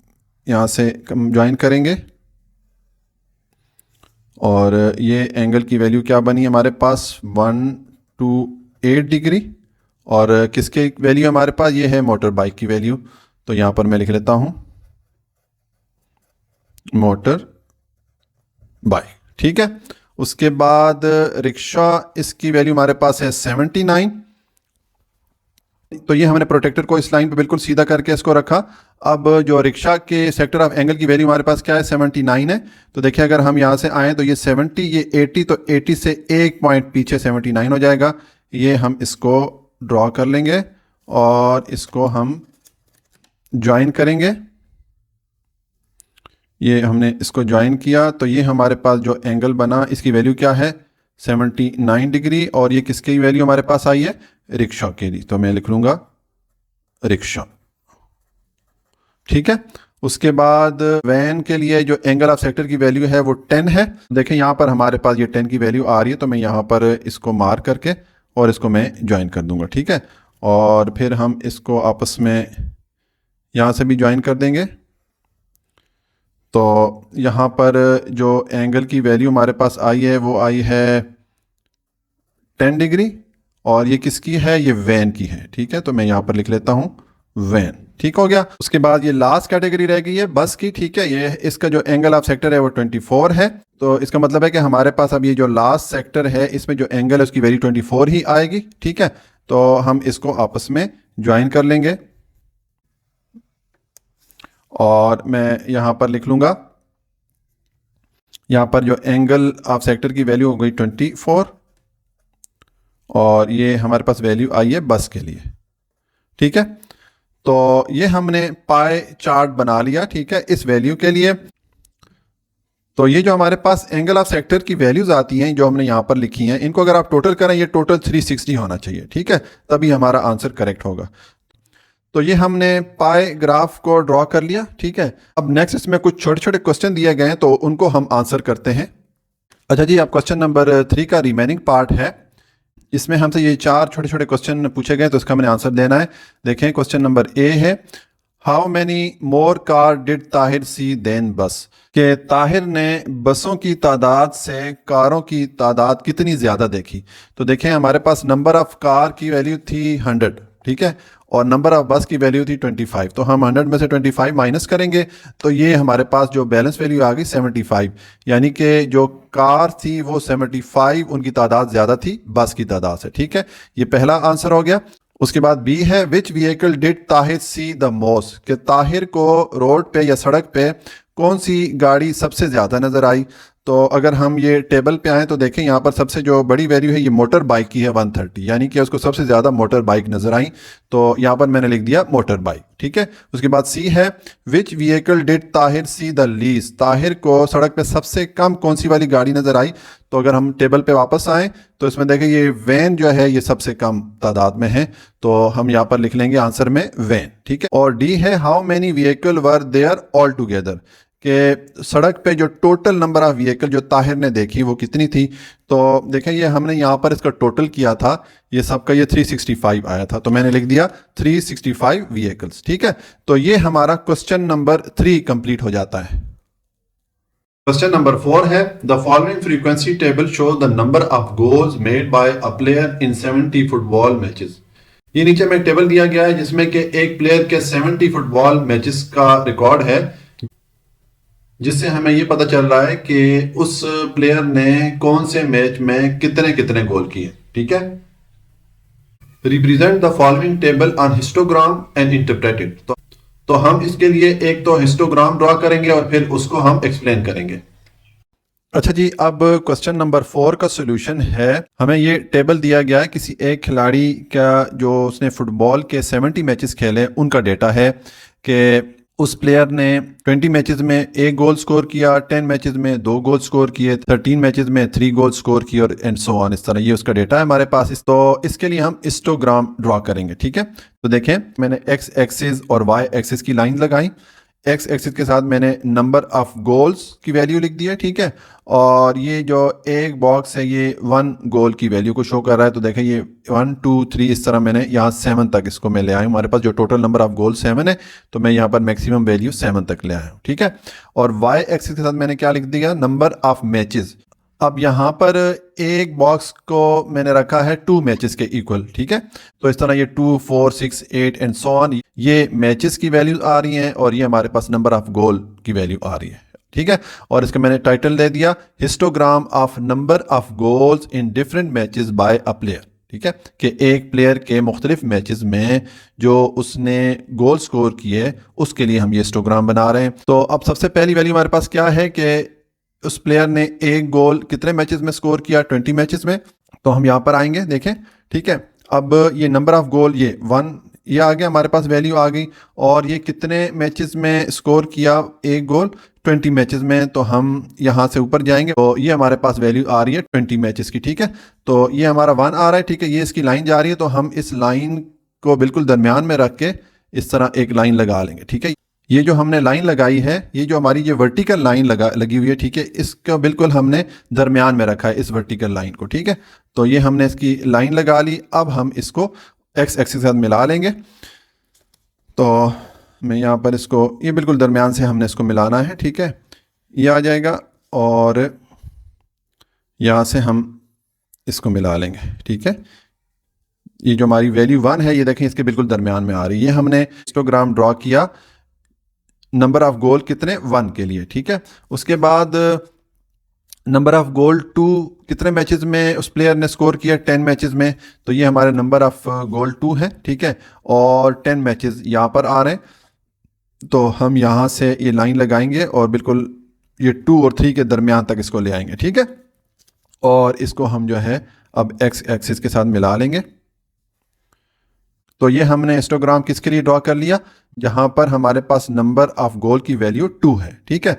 यहाँ से ज्वाइन करेंगे और ये एंगल की वैल्यू क्या बनी हमारे पास, 128 डिग्री। और किसके वैल्यू हमारे पास, ये है मोटर बाइक की वैल्यू। तो यहाँ पर मैं लिख लेता हूँ मोटर बाइक, ठीक है। उसके बाद रिक्शा, इसकी वैल्यू हमारे पास है 79। तो ये हमने प्रोटेक्टर को इस लाइन पे बिल्कुल सीधा करके इसको रखा। अब जो रिक्शा के सेक्टर ऑफ एंगल की वैल्यू हमारे पास क्या है, 79 है। तो देखिए अगर हम यहाँ से आए तो ये 70, ये 80, तो 80 से 1 पॉइंट पीछे 79 हो जाएगा। ये हम इसको ड्रॉ कर लेंगे और इसको हम ज्वाइन करेंगे। ये हमने इसको ज्वाइन किया तो ये हमारे पास जो एंगल बना इसकी वैल्यू क्या है, 79 डिग्री। और ये किसकी वैल्यू हमारे पास आई है, रिक्शा के लिए। तो मैं लिख लूंगा रिक्शा, ठीक है। उसके बाद वैन के लिए जो एंगल ऑफ सेक्टर की वैल्यू है वो 10 है। देखें यहाँ पर हमारे पास ये 10 की वैल्यू आ रही है, तो मैं यहाँ पर इसको मार्क करके और इसको मैं ज्वाइन कर दूंगा, ठीक है। और फिर हम इसको आपस में यहाँ से भी ज्वाइन कर देंगे। तो यहाँ पर जो एंगल की वैल्यू हमारे पास आई है वो आई है 10 डिग्री। और ये किसकी है, ये वैन की है, ठीक है। तो मैं यहाँ पर लिख लेता हूँ वैन, ठीक हो गया। उसके बाद ये लास्ट कैटेगरी रह गई है बस की, ठीक है। ये इसका जो एंगल ऑफ सेक्टर है वो 24 है। तो इसका मतलब है कि हमारे पास अब ये जो लास्ट सेक्टर है इसमें जो एंगल है उसकी वैल्यू 24 ही आएगी, ठीक है। तो हम इसको आपस में ज्वाइन कर लेंगे और मैं यहाँ पर लिख लूंगा, यहाँ पर जो एंगल ऑफ सेक्टर की वैल्यू हो गई 24 और ये हमारे पास वैल्यू आई है बस के लिए, ठीक है। तो ये हमने पाई चार्ट बना लिया, ठीक है, इस वैल्यू के लिए। तो ये जो हमारे पास एंगल ऑफ सेक्टर की वैल्यूज आती हैं जो हमने यहाँ पर लिखी हैं, इनको अगर आप टोटल करें ये टोटल 360 होना चाहिए, ठीक है, तभी हमारा आंसर करेक्ट होगा। तो ये हमने पाई ग्राफ को ड्रॉ कर लिया, ठीक है। अब नेक्स्ट इसमें कुछ छोटे छोटे क्वेश्चन दिए गए हैं तो उनको हम आंसर करते हैं। अच्छा जी, अब क्वेश्चन नंबर 3 का रिमेनिंग पार्ट है। इसमें हमसे ये 4 छोटे छोटे क्वेश्चन पूछे गए तो इसका मैंने आंसर देना है। देखें क्वेश्चन नंबर ए है, how many more car did Tahir see than bus, कि ताहिर ने बसों की तादाद से कारों की तादाद कितनी ज़्यादा देखी। तो देखें हमारे पास नंबर ऑफ कार की वैल्यू थी 100, ठीक है, और नंबर ऑफ बस की वैल्यू थी 25। तो हम 100 में से 25 माइनस करेंगे तो ये हमारे पास जो बैलेंस वैल्यू आ गई 75, यानी कि जो कार थी वो 75 उनकी तादाद ज़्यादा थी बस की तादाद से, ठीक है। ये पहला आंसर हो गया। उसके बाद बी है, which vehicle did Tahir see the most, कि ताहिर को रोड पे या सड़क पे कौन सी गाड़ी सबसे ज़्यादा नज़र आई। तो अगर हम ये टेबल पे आए तो देखें यहाँ पर सबसे जो बड़ी वैल्यू है ये मोटर बाइक की है 130, यानी कि उसको सबसे ज़्यादा मोटर बाइक नज़र आई। तो यहाँ पर मैंने लिख दिया मोटर बाइक, ठीक है। उसके बाद सी है, which vehicle did Tahir see the least, Tahir को सड़क पे सबसे कम कौन सी वाली गाड़ी नज़र आई। तो अगर हम टेबल पे वापस आएँ तो इसमें देखें ये वैन जो है ये सबसे कम तादाद में है, तो हम यहाँ पर लिख लेंगे आंसर में वैन, ठीक है। और डी है, how many vehicle were there all together, कि सड़क पे जो टोटल नंबर ऑफ व्हीकल जो ताहिर ने देखी वो कितनी थी। तो देखें ये हमने यहाँ पर इसका टोटल किया था, ये सबका ये 365 आया था, तो मैंने लिख दिया 365 व्हीकल्स, ठीक है। तो ये हमारा क्वेश्चन नंबर 3 कंप्लीट हो जाता है। क्वेश्चन नंबर 4 है, the following frequency table shows the number of goals made by a player in 70 football matches. ये नीचे में एक टेबल दिया गया है जिसमें कि एक प्लेयर के 70 फुटबॉल मैचेस का रिकॉर्ड है, जिससे हमें ये पता चल रहा है कि उस प्लेयर ने कौन से मैच में कितने कितने गोल किए, ठीक है। Represent the following table on histogram and interpret it. तो हम इसके लिए एक तो हिस्टोग्राम ड्रॉ करेंगे और फिर उसको हम एक्सप्लेन करेंगे। अच्छा जी, अब क्वेश्चन नंबर 4 का सोल्यूशन है। हमें ये टेबल दिया गया है किसी एक खिलाड़ी का जो उसने फुटबॉल के 70 मैचेस खेले उनका डेटा है कि उस प्लेयर ने 20 मैचेस में एक गोल स्कोर किया, 10 मैचेस में 2 गोल स्कोर किए, 13 मैचेस में 3 गोल स्कोर किए और एंड सो ऑन। इस तरह ये उसका डेटा है हमारे पास। तो इसके लिए हम हिस्टोग्राम ड्रॉ करेंगे, ठीक है। तो देखें, मैंने एक्स एक्सिस और वाई एक्सिस की लाइन लगाई। एक्स एक्सिस के साथ मैंने नंबर ऑफ गोल्स की वैल्यू लिख दी है, ठीक है। और ये जो एक बॉक्स है ये 1 गोल की वैल्यू को शो कर रहा है। तो देखें ये 1 2 3 इस तरह मैंने यहाँ 7 तक इसको मैं ले आया हूँ। हमारे पास जो टोटल नंबर ऑफ गोल 7 है, तो मैं यहाँ पर मैक्सिमम वैल्यू 7 तक ले आया हूँ, ठीक है। और वाई एक्सिस के साथ मैंने क्या लिख दिया, नंबर ऑफ मैचेस। अब यहाँ पर एक बॉक्स को मैंने रखा है 2 मैचेस के इक्वल, ठीक है। तो इस तरह ये 2 4 6 8 एंड सो ऑन, ये मैचेस की वैल्यू आ रही हैं और ये हमारे पास नंबर ऑफ गोल की वैल्यू आ रही है, ठीक है। और इसका मैंने टाइटल दे दिया histogram of number of goals in different matches by a player, ठीक है। कि एक प्लेयर के मुख्तलिफ मैचेस में जो उसने गोल स्कोर किए उसके लिए हम ये हिस्टोग्राम बना रहे हैं। तो अब सबसे पहली वैल्यू हमारे पास क्या है कि उस प्लेयर ने एक गोल कितने मैचेस में स्कोर किया, 20 मैचेस में। तो हम यहाँ पर आएंगे, देखें, ठीक है। अब ये नंबर ऑफ गोल ये 1 ये आ गया, हमारे पास वैल्यू आ गई। और ये कितने मैचेस में स्कोर किया एक गोल, 20 मैचेस में। तो हम यहाँ से ऊपर जाएंगे तो ये हमारे पास वैल्यू आ रही है 20 मैचेस की, ठीक है। तो ये हमारा 1 आ रहा है, ठीक है। ये इसकी लाइन जा रही है, तो हम इस लाइन को बिल्कुल दरमियान में रख के इस तरह एक लाइन लगा लेंगे, ठीक है। ये जो हमने लाइन लगाई है, ये जो हमारी ये वर्टिकल लाइन लगी हुई है, ठीक है, इसका बिल्कुल हमने दरमियान में रखा है इस वर्टिकल लाइन को, ठीक है। तो ये हमने इसकी लाइन लगा ली। अब हम इसको एक्स एक्सिस के साथ मिला लेंगे। तो मैं यहाँ पर इसको ये बिल्कुल दरमियान से हमने इसको मिलाना है, ठीक है। ये आ जाएगा और यहाँ से हम इसको मिला लेंगे, ठीक है। ये जो हमारी वैल्यू 1 है, ये देखें इसके बिल्कुल दरमियान में आ रही है। ये हमने हिस्टोग्राम ड्रॉ किया नंबर ऑफ गोल कितने 1 के लिए, ठीक है। उसके बाद नंबर ऑफ गोल 2 कितने मैचेस में उस प्लेयर ने स्कोर किया, 10 मैचेस में। तो ये हमारे नंबर ऑफ गोल 2 है, ठीक है। और 10 मैचेस यहाँ पर आ रहे हैं, तो हम यहाँ से ये लाइन लगाएंगे और बिल्कुल ये 2 और 3 के दरमियान तक इसको ले आएंगे, ठीक है। और इसको हम जो है अब एक्स एक्सिस के साथ मिला लेंगे। तो ये हमने हिस्टोग्राम किसके लिए ड्रॉ कर लिया, जहां पर हमारे पास नंबर ऑफ गोल की वैल्यू 2 है, ठीक है।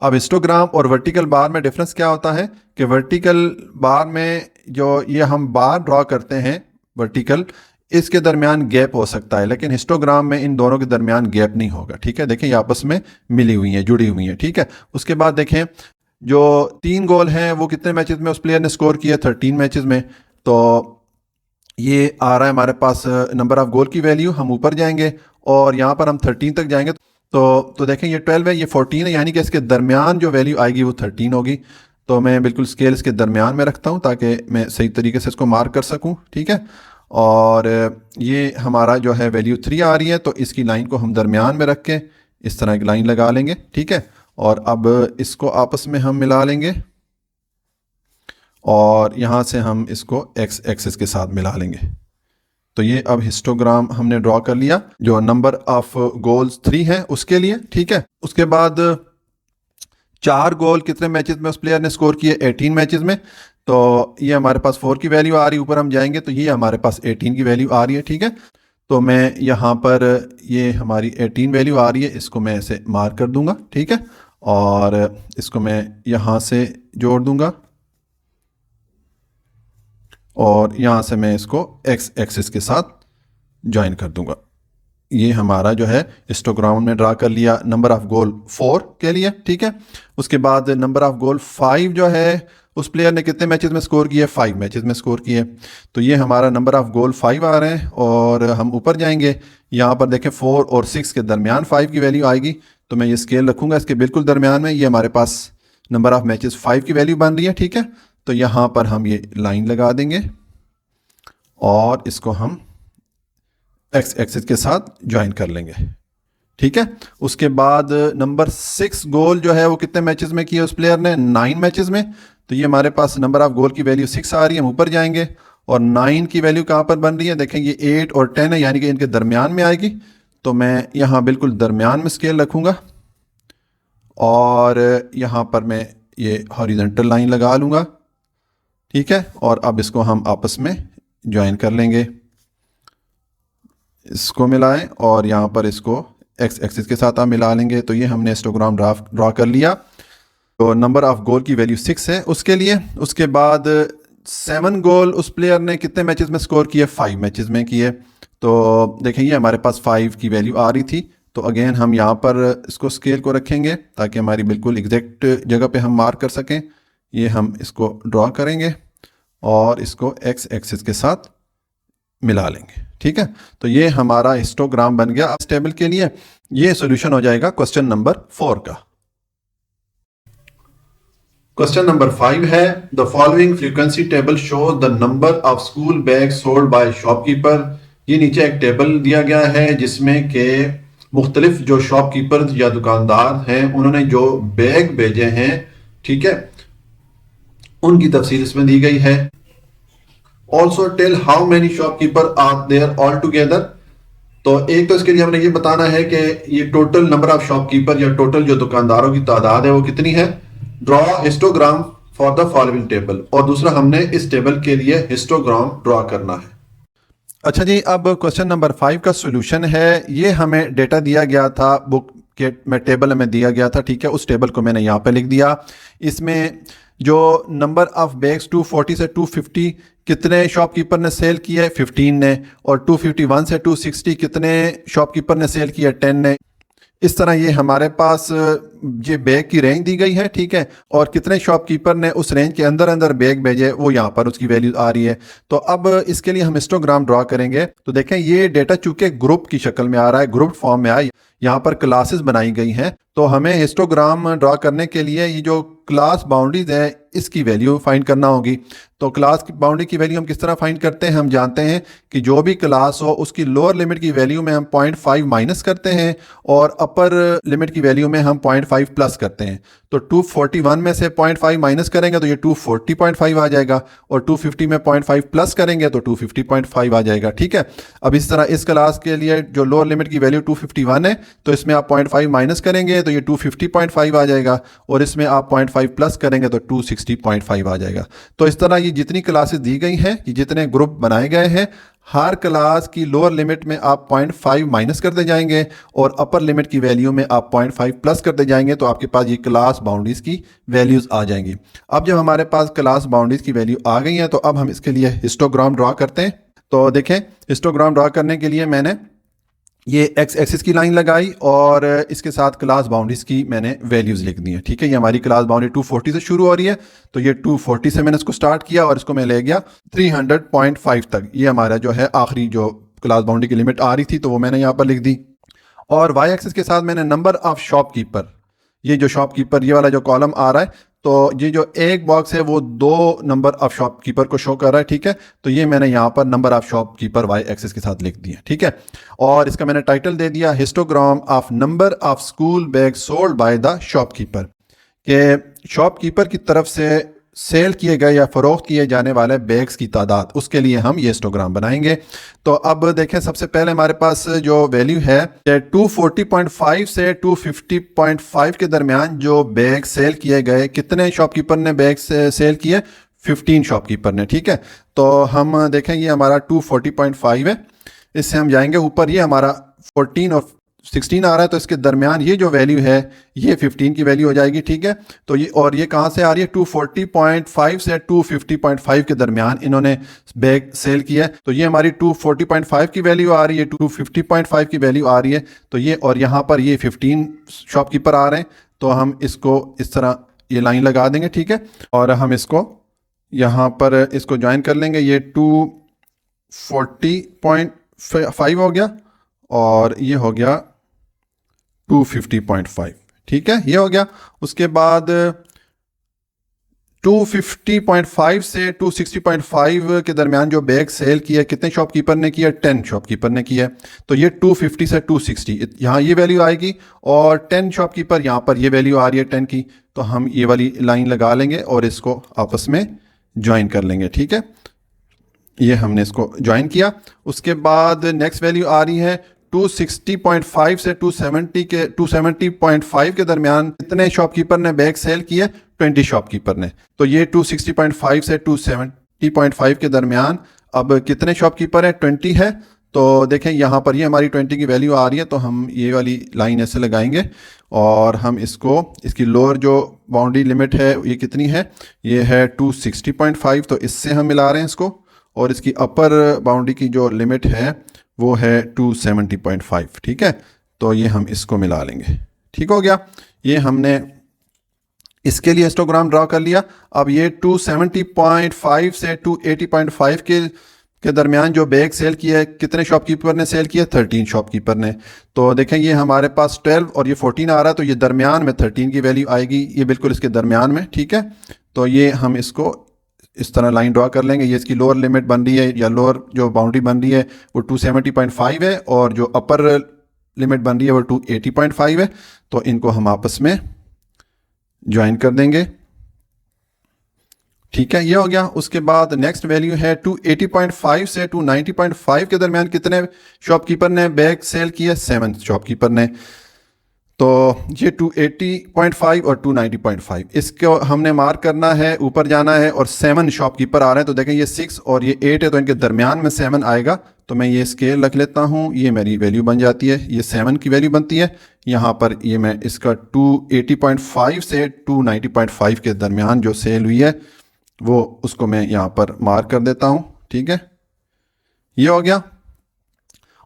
अब हिस्टोग्राम और वर्टिकल बार में डिफरेंस क्या होता है कि वर्टिकल बार में जो ये हम बार ड्रॉ करते हैं वर्टिकल, इसके दरमियान गैप हो सकता है, लेकिन हिस्टोग्राम में इन दोनों के दरमियान गैप नहीं होगा, ठीक है। देखें ये आपस में मिली हुई हैं, जुड़ी हुई हैं, ठीक है। उसके बाद देखें जो 3 गोल हैं वो कितने मैचेस में उस प्लेयर ने स्कोर किया, 13 मैचेस में। तो ये आ रहा है हमारे पास नंबर ऑफ गोल की वैल्यू। हम ऊपर जाएंगे और यहाँ पर हम 13 तक जाएंगे। तो देखें ये 12 है, ये 14 है, यानी कि इसके दरमियान जो वैल्यू आएगी वो 13 होगी। तो मैं बिल्कुल स्केल इसके दरमियान में रखता हूँ ताकि मैं सही तरीके से इसको मार्क कर सकूँ, ठीक है। और ये हमारा जो है वैल्यू 3 आ रही है, तो इसकी लाइन को हम दरमियान में रख के इस तरह एक लाइन लगा लेंगे, ठीक है। और अब इसको आपस में हम मिला लेंगे और यहाँ से हम इसको एक्स एक्सिस के साथ मिला लेंगे। तो ये अब हिस्टोग्राम हमने ड्रॉ कर लिया जो नंबर ऑफ गोल्स 3 है उसके लिए, ठीक है। उसके बाद 4 गोल कितने मैचेस में उस प्लेयर ने स्कोर किए, 18 मैचेस में। तो ये हमारे पास 4 की वैल्यू आ रही है, ऊपर हम जाएंगे तो ये हमारे पास 18 की वैल्यू आ रही है, ठीक है। तो मैं यहाँ पर ये हमारी 18 वैल्यू आ रही है, इसको मैं ऐसे मार्क कर दूंगा, ठीक है। और इसको मैं यहाँ से जोड़ दूंगा और यहाँ से मैं इसको एक्स एक्सिस के साथ ज्वाइन कर दूंगा। ये हमारा जो है हिस्टोग्राम में ड्रा कर लिया नंबर ऑफ गोल 4 के लिए, ठीक है। उसके बाद नंबर ऑफ गोल 5 जो है उस प्लेयर ने कितने मैचेस में स्कोर किए, 5 मैचेस में स्कोर किए। तो ये हमारा नंबर ऑफ गोल 5 आ रहे हैं और हम ऊपर जाएंगे, यहाँ पर देखें 4 और 6 के दरमियान 5 की वैल्यू आएगी। तो मैं ये स्केल रखूँगा इसके बिल्कुल दरमियान में, ये हमारे पास नंबर ऑफ मैचेस 5 की वैल्यू बन रही है, ठीक है। तो यहाँ पर हम ये लाइन लगा देंगे और इसको हम एक्स एक्सिस के साथ ज्वाइन कर लेंगे, ठीक है। उसके बाद नंबर 6 गोल जो है वो कितने मैचेस में किया उस प्लेयर ने, 9 मैचेस में। तो ये हमारे पास नंबर ऑफ गोल की वैल्यू 6 आ रही है। हम ऊपर जाएंगे और 9 की वैल्यू कहाँ पर बन रही है, देखें ये 8 और 10 है, यानी कि इनके दरमियान में आएगी। तो मैं यहाँ बिल्कुल दरमियान में स्केल रखूँगा और यहाँ पर मैं ये हॉरिजॉन्टल लाइन लगा लूँगा, ठीक है। और अब इसको हम आपस में ज्वाइन कर लेंगे, इसको मिलाएं और यहाँ पर इसको एक्स एक्सिस के साथ आप मिला लेंगे। तो ये हमने हिस्टोग्राम ड्रा कर लिया। तो नंबर ऑफ गोल की वैल्यू 6 है उसके लिए। उसके बाद 7 गोल उस प्लेयर ने कितने मैचेस में स्कोर किए? 5 मैचेस में किए। तो देखें ये हमारे पास 5 की वैल्यू आ रही थी। तो अगेन हम यहाँ पर इसको स्केल को रखेंगे ताकि हमारी बिल्कुल एग्जैक्ट जगह पे हम मार्क कर सकें। ये हम इसको ड्रॉ करेंगे और इसको एक्स एक्सिस के साथ मिला लेंगे, ठीक है। तो ये हमारा हिस्टोग्राम बन गया इस टेबल के लिए। ये सॉल्यूशन हो जाएगा क्वेश्चन नंबर 4 का। क्वेश्चन नंबर 5 है, the following frequency table show the number of school bag sold by shopkeeper. ये नीचे एक टेबल दिया गया है जिसमें के मुख्तलिफ जो शॉपकीपर या दुकानदार हैं उन्होंने जो बैग भेजे हैं, ठीक है, उनकी तफसील इसमें दी गई है। Also tell how many shopkeeper are there all together. तो एक तो इसके लिए हमने ये बताना है कि ये टोटल नंबर ऑफ शॉपकीपर या टोटल जो दुकानदारों की तादाद है वो कितनी है। Draw histogram for the following table. और दूसरा हमने इस टेबल के लिए हिस्टोग्राम ड्रॉ करना है। अच्छा जी, अब क्वेश्चन नंबर 5 का सॉल्यूशन है। ये हमें डेटा दिया गया था बुक के में, टेबल में दिया गया था, ठीक है। उस टेबल को मैंने यहाँ पे लिख दिया। इसमें जो नंबर ऑफ बैग्स 240 से 250 कितने शॉपकीपर ने सेल किया है? 15 ने। और 251 से 260 कितने शॉपकीपर ने सेल किया? 10 ने। इस तरह ये हमारे पास ये बैग की रेंज दी गई है, ठीक है। और कितने शॉपकीपर ने उस रेंज के अंदर अंदर बैग भेजे वो यहाँ पर उसकी वैल्यू आ रही है। तो अब इसके लिए हम हिस्टोग्राम ड्रॉ करेंगे। तो देखें ये डेटा चूंकि ग्रुप की शक्ल में आ रहा है, ग्रुप फॉर्म में आया, यहाँ पर क्लासेस बनाई गई हैं। तो हमें हिस्टोग्राम ड्रॉ करने के लिए ये जो क्लास बाउंड्रीज है इसकी वैल्यू फाइंड करना होगी। तो क्लास की बाउंड्री की वैल्यू हम किस तरह फाइंड करते हैं? हम जानते हैं कि जो भी क्लास हो उसकी लोअर लिमिट की वैल्यू में हम 0.5 माइनस करते हैं और अपर लिमिट की वैल्यू में हम 0.5 प्लस करते हैं। तो 241 में से 0.5 माइनस करेंगे तो ये 240.5 आ जाएगा और 250 में 0.5 प्लस करेंगे तो 250.5 आ जाएगा, ठीक है। अब इस तरह इस क्लास के लिए जो लोअर लिमिट की वैल्यू 251 है तो इसमें आप 0.5 माइनस करेंगे तो ये 250.5 आ जाएगा और इसमें आप 0.5 प्लस करेंगे तो 260.5 आ जाएगा। तो इस तरह ये जितनी क्लासेस दी गई हैं, ये जितने ग्रुप बनाए गए हैं, हर क्लास की लोअर लिमिट में आप 0.5 माइनस करते जाएंगे और अपर लिमिट की वैल्यू में आप 0.5 प्लस करते जाएंगे तो आपके पास ये क्लास बाउंड्रीज की वैल्यूज आ जाएंगी। अब जब हमारे पास क्लास बाउंड्रीज की वैल्यू आ गई है तो अब हम इसके लिए हिस्टोग्राम ड्रॉ करते हैं। तो देखें हिस्टोग्राम ड्रॉ करने के लिए मैंने ये एक्स एक्सिस की लाइन लगाई और इसके साथ क्लास बाउंड्रीज की मैंने वैल्यूज लिख दी है, ठीक है। ये हमारी क्लास बाउंड्री 240 से शुरू हो रही है तो ये 240 से मैंने इसको स्टार्ट किया और इसको मैं ले गया 300.5 तक। ये हमारा जो है आखिरी जो क्लास बाउंड्री की लिमिट आ रही थी तो वो मैंने यहाँ पर लिख दी। और वाई एक्सिस के साथ मैंने नंबर ऑफ शॉपकीपर, ये जो शॉपकीपर ये वाला जो कॉलम आ रहा है तो ये जो एक बॉक्स है वो 2 नंबर ऑफ शॉपकीपर को शो कर रहा है, ठीक है। तो ये मैंने यहाँ पर number of shopkeeper Y axis के साथ लिख दिया, ठीक है। और इसका मैंने टाइटल दे दिया histogram of number of school bag sold by the shopkeeper, के शॉपकीपर की तरफ से सेल किए गए या फरोख्त किए जाने वाले बैग्स की तादाद, उसके लिए हम ये हिस्टोग्राम बनाएंगे। तो अब देखें सबसे पहले हमारे पास जो वैल्यू है 240.5 से 250.5 के दरमियान जो बैग सेल किए गए, कितने शॉपकीपर ने बैग सेल किए? 15 शॉपकीपर ने, ठीक है। तो हम देखें ये हमारा 240.5 है, इससे हम जाएंगे ऊपर, ये हमारा 14 और 16 आ रहा है तो इसके दरमियान ये जो वैल्यू है ये 15 की वैल्यू हो जाएगी, ठीक है। तो ये और ये कहाँ से आ रही है? 240.5 से 250.5 के दरमियान इन्होंने बैग सेल किया है। तो ये हमारी 240.5 की वैल्यू आ रही है, 250.5 की वैल्यू आ रही है। तो ये और यहाँ पर ये 15 शॉपकीपर आ रहे हैं तो हम इसको इस तरह ये लाइन लगा देंगे, ठीक है। और हम इसको यहाँ पर इसको ज्वाइन कर लेंगे। ये 240.5 हो गया और ये हो गया 250.5, ठीक है, ये हो गया। उसके बाद 250.5 से 260.5 के दरमियान जो बैग सेल किया, कितने शॉपकीपर ने किया? 10 शॉपकीपर ने किया। तो ये 250 से 260 यहाँ ये वैल्यू आएगी और 10 शॉपकीपर यहाँ पर ये वैल्यू आ रही है 10 की। तो हम ये वाली लाइन लगा लेंगे और इसको आपस में ज्वाइन कर लेंगे, ठीक है। ये हमने इसको ज्वाइन किया। उसके बाद नेक्स्ट वैल्यू आ रही है 260.5 से 270.5 के दरमियान कितने शॉपकीपर ने बैग सेल किए? 20 शॉपकीपर ने। तो ये 260.5 से 270.5 के दरमियान अब कितने शॉपकीपर है? 20 है। तो देखें यहाँ पर ये हमारी 20 की वैल्यू आ रही है, तो हम ये वाली लाइन ऐसे लगाएंगे और हम इसकी लोअर जो बाउंड्री लिमिट है ये कितनी है, ये है 260.5, तो इससे हम मिला रहे हैं इसको। और इसकी अपर बाउंड्री की जो लिमिट है वो है 270.5, ठीक है। तो ये हम इसको मिला लेंगे, ठीक हो गया। ये हमने इसके लिए हिस्टोग्राम ड्रा कर लिया। अब ये 270.5 से 280.5 के दरमियान जो बैग सेल किया है, कितने शॉपकीपर ने सेल किया? 13 शॉपकीपर ने। तो देखें ये हमारे पास 12 और ये 14 आ रहा है, तो ये दरमियान में 13 की वैल्यू आएगी, ये बिल्कुल इसके दरमियान में, ठीक है। तो ये हम इसको इस तरह लाइन ड्रा कर लेंगे। ये इसकी लोअर लिमिट बन रही है या लोअर जो बाउंड्री बन रही है वो 270.5 है और जो अपर लिमिट बन रही है वो 280.5 है। तो इनको हम आपस में ज्वाइन कर देंगे, ठीक है। ये हो गया। उसके बाद नेक्स्ट वैल्यू है 280.5 से 290.5 के दरमियान कितने शॉपकीपर ने बैग सेल किया? 7 शॉपकीपर ने। तो ये 280.5 और 290.5 इसको हमने मार्क करना है, ऊपर जाना है, और 7 शॉपकीपर आ रहे हैं। तो देखें ये 6 और ये 8 है, तो इनके दरमियान में 7 आएगा। तो मैं ये स्केल रख लेता हूँ, ये मेरी वैल्यू बन जाती है, ये 7 की वैल्यू बनती है। यहाँ पर ये मैं इसका 280.5 से 290.5 के दरमियान जो सेल हुई है वो उसको मैं यहाँ पर मार्क कर देता हूँ, ठीक है। ये हो गया।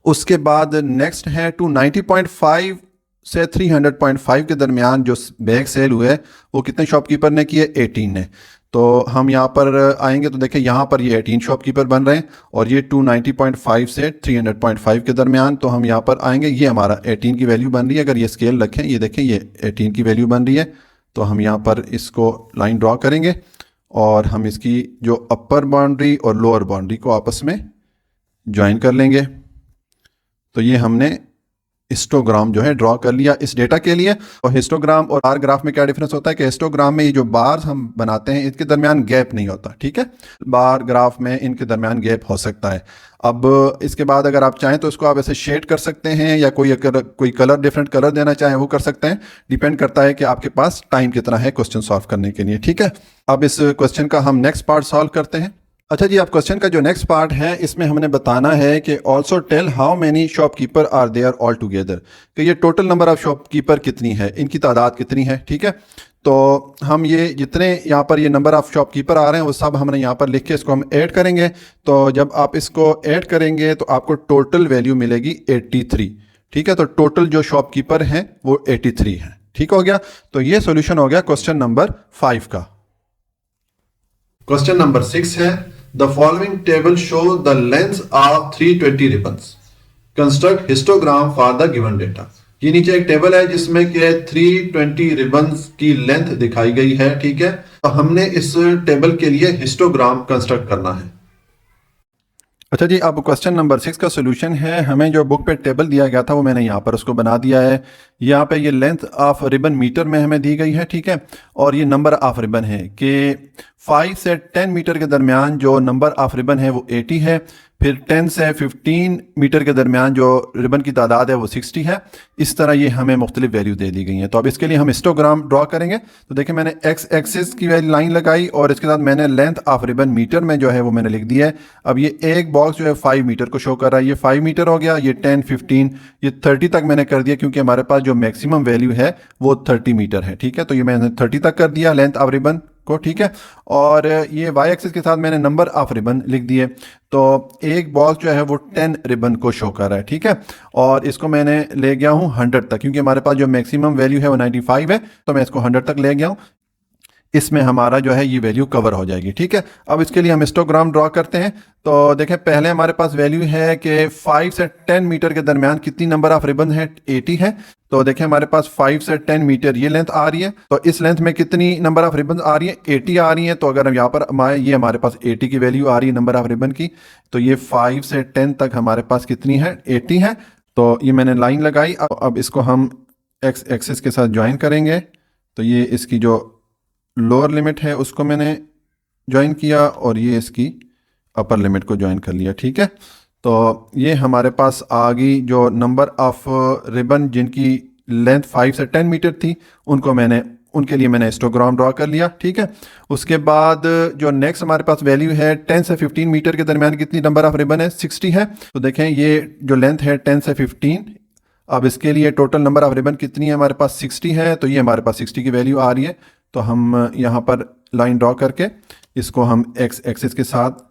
उसके बाद नेक्स्ट है 290.5 से 300.5 के दरमियान जो बैग सेल हुए वो कितने शॉपकीपर ने किए? 18 ने। तो हम यहाँ पर आएंगे तो देखें यहाँ पर ये 18 शॉपकीपर बन रहे हैं और ये 290.5 से 300.5 के दरमियान। तो हम यहाँ पर आएंगे, ये हमारा 18 की वैल्यू बन रही है। अगर ये स्केल रखें, ये देखें ये 18 की वैल्यू बन रही है। तो हम यहाँ पर इसको लाइन ड्रॉ करेंगे और हम इसकी जो अपर बाउंड्री और लोअर बाउंड्री को आपस में ज्वाइन कर लेंगे। तो ये हमने हिस्टोग्राम जो है ड्रॉ कर लिया इस डेटा के लिए। और हिस्टोग्राम और बार ग्राफ में क्या डिफरेंस होता है कि हिस्टोग्राम में ये जो बार्स हम बनाते हैं इसके दरमियान गैप नहीं होता, ठीक है। बार ग्राफ में इनके दरमियान गैप हो सकता है। अब इसके बाद अगर आप चाहें तो इसको आप ऐसे शेड कर सकते हैं या कोई कलर डिफरेंट कलर देना चाहें वो कर सकते हैं। डिपेंड करता है कि आपके पास टाइम कितना है क्वेश्चन सॉल्व करने के लिए, ठीक है। अब इस क्वेश्चन का हम नेक्स्ट पार्ट सॉल्व करते हैं। अच्छा जी, अब क्वेश्चन का जो नेक्स्ट पार्ट है इसमें हमने बताना है कि also tell how many shopkeeper are there all together, कि ये टोटल नंबर ऑफ शॉपकीपर कितनी है, इनकी तादाद कितनी है, ठीक है। तो हम ये जितने यहाँ पर ये नंबर ऑफ शॉपकीपर आ रहे हैं वो सब हमने यहाँ पर लिख के इसको हम ऐड करेंगे। तो जब आप इसको ऐड करेंगे तो आपको टोटल वैल्यू मिलेगी 83, ठीक है। तो टोटल जो शॉपकीपर हैं वो 83 हैं, ठीक हो गया। तो ये सोल्यूशन हो गया क्वेश्चन नंबर 5 का। क्वेश्चन नंबर 6 है the following table show the length of 320 ribbons, construct histogram for the given data. ये नीचे एक टेबल है जिसमें कि 320 रिबन्स की लेंथ दिखाई गई है, ठीक है। तो हमने इस टेबल के लिए हिस्टोग्राम कंस्ट्रक्ट करना है। अच्छा जी, अब क्वेश्चन नंबर 6 का सोल्यूशन है। हमें जो बुक पे टेबल दिया गया था वो मैंने यहाँ पर उसको बना दिया है। यहाँ पे ये लेंथ ऑफ रिबन मीटर में हमें दी गई है, ठीक है। और ये नंबर ऑफ रिबन है कि 5 से 10 मीटर के दरमियान जो नंबर ऑफ रिबन है वो 80 है। फिर 10 से 15 मीटर के दरमियान जो रिबन की तादाद है वो 60 है। इस तरह ये हमें मुख्तलिफ वैल्यू दे दी गई हैं। तो अब इसके लिए हम हिस्टोग्राम ड्रॉ करेंगे। तो देखिए मैंने एक्स एक्सिस की लाइन लगाई और इसके साथ मैंने लेंथ ऑफ रिबन मीटर में जो है वो मैंने लिख दिया है। अब ये एक बॉक्स जो है 5 मीटर को शो कर रहा है, ये 5 मीटर हो गया। ये 10, 15, ये 30 तक मैंने कर दिया क्योंकि हमारे पास जो मैक्सिमम वैल्यू है वो 30 मीटर है, ठीक है। तो ये मैंने 30 तक कर दिया लेंथ ऑफ रिबन को, ठीक है। और ये वाई एक्सिस के साथ मैंने नंबर ऑफ रिबन लिख दिए। तो एक बॉक्स जो है वो 10 रिबन को शो कर रहा है, ठीक है। और इसको मैंने ले गया हूँ 100 तक क्योंकि हमारे पास जो मैक्सिमम वैल्यू है वो 95 है। तो मैं इसको 100 तक ले गया हूँ। इसमें हमारा जो है ये वैल्यू कवर हो जाएगी, ठीक है। अब इसके लिए हम हिस्टोग्राम ड्रॉ करते हैं। तो देखें पहले हमारे पास वैल्यू है कि 5 से 10 मीटर के दरमियान कितनी नंबर ऑफ रिबन है, 80 है। तो देखें हमारे पास 5 से 10 मीटर ये लेंथ आ रही है। तो इस लेंथ में कितनी नंबर ऑफ रिबन आ रही है, 80 आ रही है। तो अगर हम यहाँ पर ये हमारे पास 80 की वैल्यू आ रही है नंबर ऑफ रिबन की। तो ये 5 से 10 तक हमारे पास कितनी है, 80 है। तो ये मैंने लाइन लगाई। अब इसको हम एक्स एक्सिस के साथ ज्वाइन करेंगे। तो ये इसकी जो लोअर लिमिट है उसको मैंने ज्वाइन किया और ये इसकी अपर लिमिट को ज्वाइन कर लिया, ठीक है। तो ये हमारे पास आ गई जो नंबर ऑफ रिबन जिनकी लेंथ 5 से 10 मीटर थी, उनको मैंने उनके लिए मैंने हिस्टोग्राम ड्रॉ कर लिया, ठीक है। उसके बाद जो नेक्स्ट हमारे पास वैल्यू है 10 से 15 मीटर के दरमियान कितनी नंबर ऑफ रिबन है, 60 है। तो देखें ये जो लेंथ है 10 से 15, अब इसके लिए टोटल नंबर ऑफ रिबन कितनी है हमारे पास, 60 है। तो ये हमारे पास 60 की वैल्यू आ रही है। तो हम यहाँ पर लाइन ड्रॉ करके इसको हम एक्स एक्सिस के साथ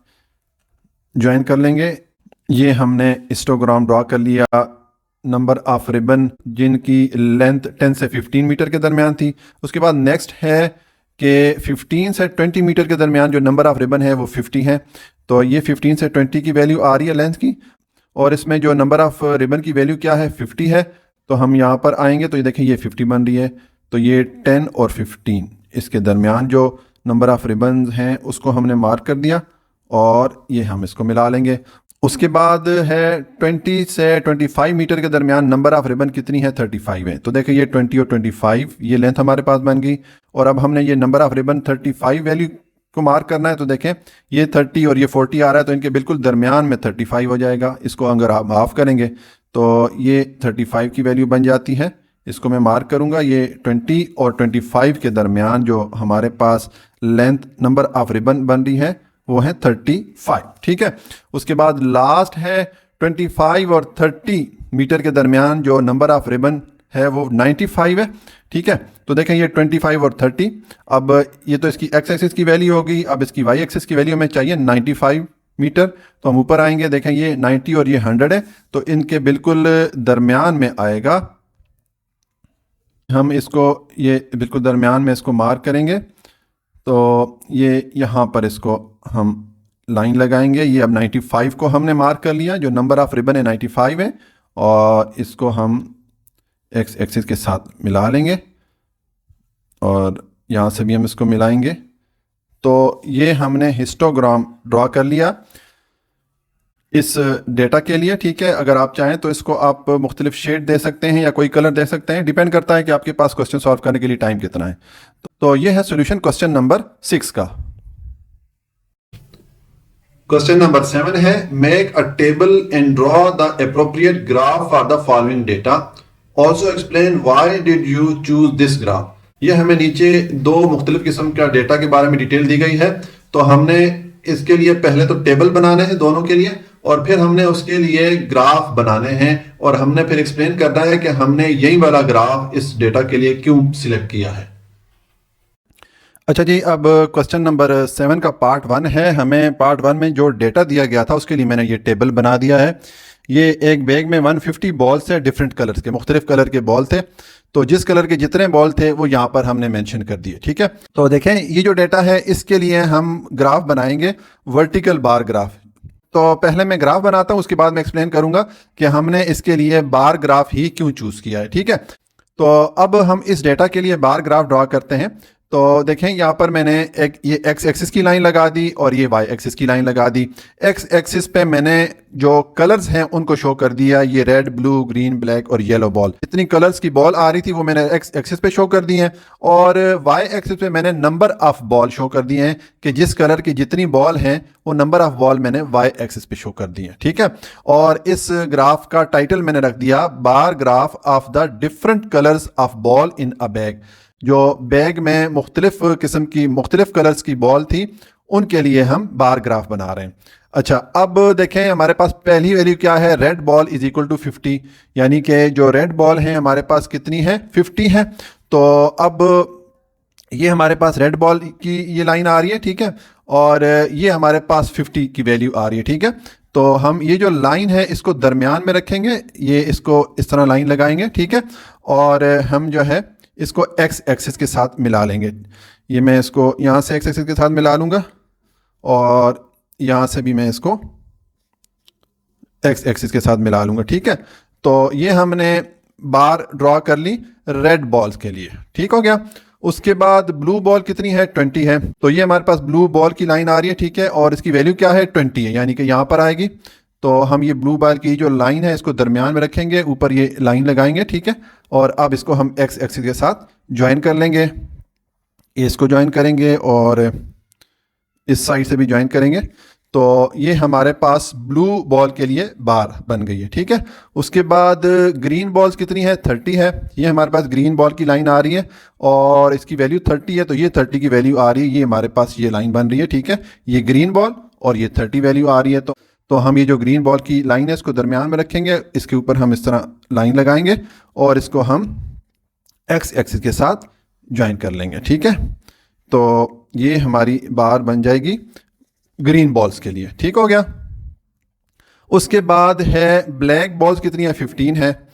ज्वाइन कर लेंगे। ये हमने हिस्टोग्राम ड्रॉ कर लिया नंबर ऑफ रिबन जिनकी लेंथ 10 से 15 मीटर के दरमियान थी। उसके बाद नेक्स्ट है कि 15 से 20 मीटर के दरमियान जो नंबर ऑफ रिबन है वो 50 है। तो ये 15 से 20 की वैल्यू आ रही है लेंथ की, और इसमें जो नंबर ऑफ रिबन की वैल्यू क्या है, 50 है। तो हम यहाँ पर आएंगे तो ये देखें ये 50 बन रही है। तो ये 10 और 15 इसके दरमियान जो नंबर ऑफ रिबन हैं उसको हमने मार्क कर दिया, और ये हम इसको मिला लेंगे। उसके बाद है 20 से 25 मीटर के दरमियान नंबर ऑफ रिबन कितनी है, 35 है। तो देखिए ये 20 और 25 ये लेंथ हमारे पास बन गई, और अब हमने ये नंबर ऑफ रिबन 35 वैल्यू को मार्क करना है। तो देखें ये 30 और ये 40 आ रहा है, तो इनके बिल्कुल दरमियान में 35 हो जाएगा। इसको अगर आप हाफ करेंगे तो ये 35 की वैल्यू बन जाती है। इसको मैं मार्क करूंगा, ये 20 और 25 के दरमियान जो हमारे पास लेंथ नंबर ऑफ रिबन बन रही है वो है 35, ठीक है। उसके बाद लास्ट है 25 और 30 मीटर के दरमियान जो नंबर ऑफ रिबन है वो 95 है, ठीक है। तो देखें ये 25 और 30, अब ये तो इसकी एक्स एक्सिस की वैल्यू होगी, अब इसकी वाई एक्सिस की वैल्यू हमें चाहिए 95 मीटर। तो हम ऊपर आएंगे, देखें ये 90 और ये 100 है, तो इनके बिल्कुल दरमियान में आएगा। हम इसको ये बिल्कुल दरमियान में इसको मार्क करेंगे, तो ये यहाँ पर इसको हम लाइन लगाएंगे। ये अब 95 को हमने मार्क कर लिया, जो नंबर ऑफ रिबन है 95 है, और इसको हम एक्स एक्सिस के साथ मिला लेंगे, और यहाँ से भी हम इसको मिलाएंगे। तो ये हमने हिस्टोग्राम ड्रॉ कर लिया इस डेटा के लिए, ठीक है। अगर आप चाहें तो इसको आप मुख्तलिफ शेड दे सकते हैं या कोई कलर दे सकते हैं, डिपेंड करता है कि आपके पास क्वेश्चन सॉल्व करने के लिए टाइम कितना है। तो ये है सोल्यूशन क्वेश्चन नंबर 6 का। क्वेश्चन नंबर 7 है, make a table and draw the appropriate graph for the following data, also explain why did you choose this graph. ये हमें नीचे दो मुख्तलिफ किस्म का डेटा के बारे में डिटेल दी गई है। तो हमने इसके लिए पहले तो टेबल बनाने हैं दोनों के लिए, और फिर हमने उसके लिए ग्राफ बनाने हैं, और हमने फिर एक्सप्लेन करना है कि हमने यही वाला ग्राफ इस डेटा के लिए क्यों सिलेक्ट किया है। अच्छा जी, अब क्वेश्चन नंबर 7 का पार्ट 1 है। हमें पार्ट 1 में जो डेटा दिया गया था उसके लिए मैंने ये टेबल बना दिया है। ये एक बैग में 150 बॉल्स थे, डिफरेंट कलर्स के, मुख्तलिफ कलर के बॉल थे। तो जिस कलर के जितने बॉल थे वो यहाँ पर हमने मेंशन कर दिए, ठीक है। तो देखें ये जो डेटा है इसके लिए हम ग्राफ बनाएंगे, वर्टिकल बार ग्राफ। तो पहले मैं ग्राफ बनाता हूँ, उसके बाद मैं एक्सप्लेन करूंगा कि हमने इसके लिए बार ग्राफ ही क्यों चूज किया है, ठीक है। तो अब हम इस डेटा के लिए बार ग्राफ ड्रॉ करते हैं। तो देखें यहाँ पर मैंने एक ये एक्स एक्सिस की लाइन लगा दी और ये वाई एक्सिस की लाइन लगा दी। एक्स एक्सिस पे मैंने जो कलर्स हैं उनको शो कर दिया, ये रेड, ब्लू, ग्रीन, ब्लैक और येलो बॉल, इतनी कलर्स की बॉल आ रही थी वो मैंने एक्स एक्सिस पे शो कर दी हैं। और वाई एक्सिस पे मैंने नंबर ऑफ बॉल शो कर दिए हैं कि जिस कलर की जितनी बॉल हैं वो नंबर ऑफ बॉल मैंने वाई एक्सिस पे शो कर दी हैं, ठीक है। और इस ग्राफ का टाइटल मैंने रख दिया bar graph of the different colours of ball in a bag. जो बैग में मुख्तलिफ किस्म की मुख्तलिफ कलर्स की बॉल थी उनके लिए हम बार ग्राफ बना रहे हैं। अच्छा, अब देखें हमारे पास पहली वैल्यू क्या है, red ball is equal to 50, यानी कि जो रेड बॉल है हमारे पास कितनी है, 50 है। तो अब ये हमारे पास रेड बॉल की ये लाइन आ रही है, ठीक है, और ये हमारे पास 50 की वैल्यू आ रही है, ठीक है। तो हम ये जो लाइन है इसको दरमियान में रखेंगे, ये इसको इस तरह लाइन लगाएंगे, ठीक है, और हम जो है इसको एक्स एक्सिस के साथ मिला लेंगे। ये मैं इसको यहाँ से एक्स एक्सिस के साथ मिला लूँगा और यहाँ से भी मैं इसको एक्स एक्सिस के साथ मिला लूँगा, ठीक है। तो ये हमने बार ड्रॉ कर ली रेड बॉल्स के लिए, ठीक हो गया। उसके बाद ब्लू बॉल कितनी है, 20 है। तो ये हमारे पास ब्लू बॉल की लाइन आ रही है, ठीक है, और इसकी वैल्यू क्या है, 20 है, यानी कि यहाँ पर आएगी। तो हम ये ब्लू बॉल की जो लाइन है इसको दरमियान में रखेंगे, ऊपर ये लाइन लगाएंगे, ठीक है। और अब इसको हम एक्स एक्सिस के साथ ज्वाइन कर लेंगे, इसको ज्वाइन करेंगे और इस साइड से भी ज्वाइन करेंगे। तो ये हमारे पास ब्लू बॉल के लिए बार बन गई है, ठीक है। उसके बाद ग्रीन बॉल्स कितनी है, 30 है। ये हमारे पास ग्रीन बॉल की लाइन आ रही है और इसकी वैल्यू 30 है, तो ये 30 की वैल्यू आ रही है, ये हमारे पास ये लाइन बन रही है, ठीक है। ये ग्रीन बॉल और ये 30 वैल्यू आ रही है, तो हम ये जो ग्रीन बॉल की लाइन है इसको दरमियान में रखेंगे, इसके ऊपर हम इस तरह लाइन लगाएंगे और इसको हम एक्स एक्सिस के साथ ज्वाइन कर लेंगे, ठीक है। तो ये हमारी बार बन जाएगी ग्रीन बॉल्स के लिए, ठीक हो गया। उसके बाद है ब्लैक बॉल्स कितनी है, 15 है।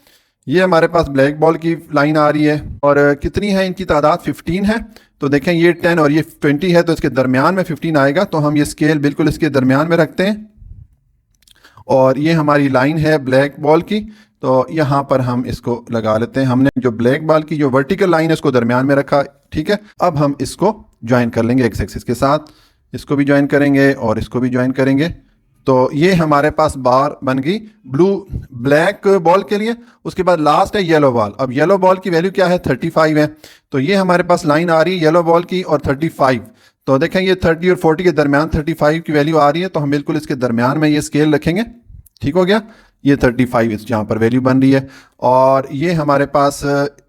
ये हमारे पास ब्लैक बॉल की लाइन आ रही है और कितनी है, इनकी तादाद 15 है। तो देखें ये 10 और ये 20 है, तो इसके दरमियान में 15 आएगा, तो हम ये स्केल बिल्कुल इसके दरमियान में रखते हैं और ये हमारी लाइन है ब्लैक बॉल की, तो यहाँ पर हम इसको लगा लेते हैं। हमने जो ब्लैक बॉल की जो वर्टिकल लाइन है इसको दरमियान में रखा, ठीक है। अब हम इसको ज्वाइन कर लेंगे एक्स एक्सिस के साथ, इसको भी ज्वाइन करेंगे और इसको भी ज्वाइन करेंगे। तो ये हमारे पास बार बन गई ब्लैक बॉल के लिए। उसके बाद लास्ट है येलो बॉल। अब येलो बॉल की वैल्यू क्या है, 35 है। तो ये हमारे पास लाइन आ रही है येलो बॉल की और 35। तो देखें ये 30 और 40 के दरमियान 35 की वैल्यू आ रही है, तो हम बिल्कुल इसके दरमियान में ये स्केल रखेंगे, ठीक हो गया। ये 35 इस यहाँ पर वैल्यू बन रही है और ये हमारे पास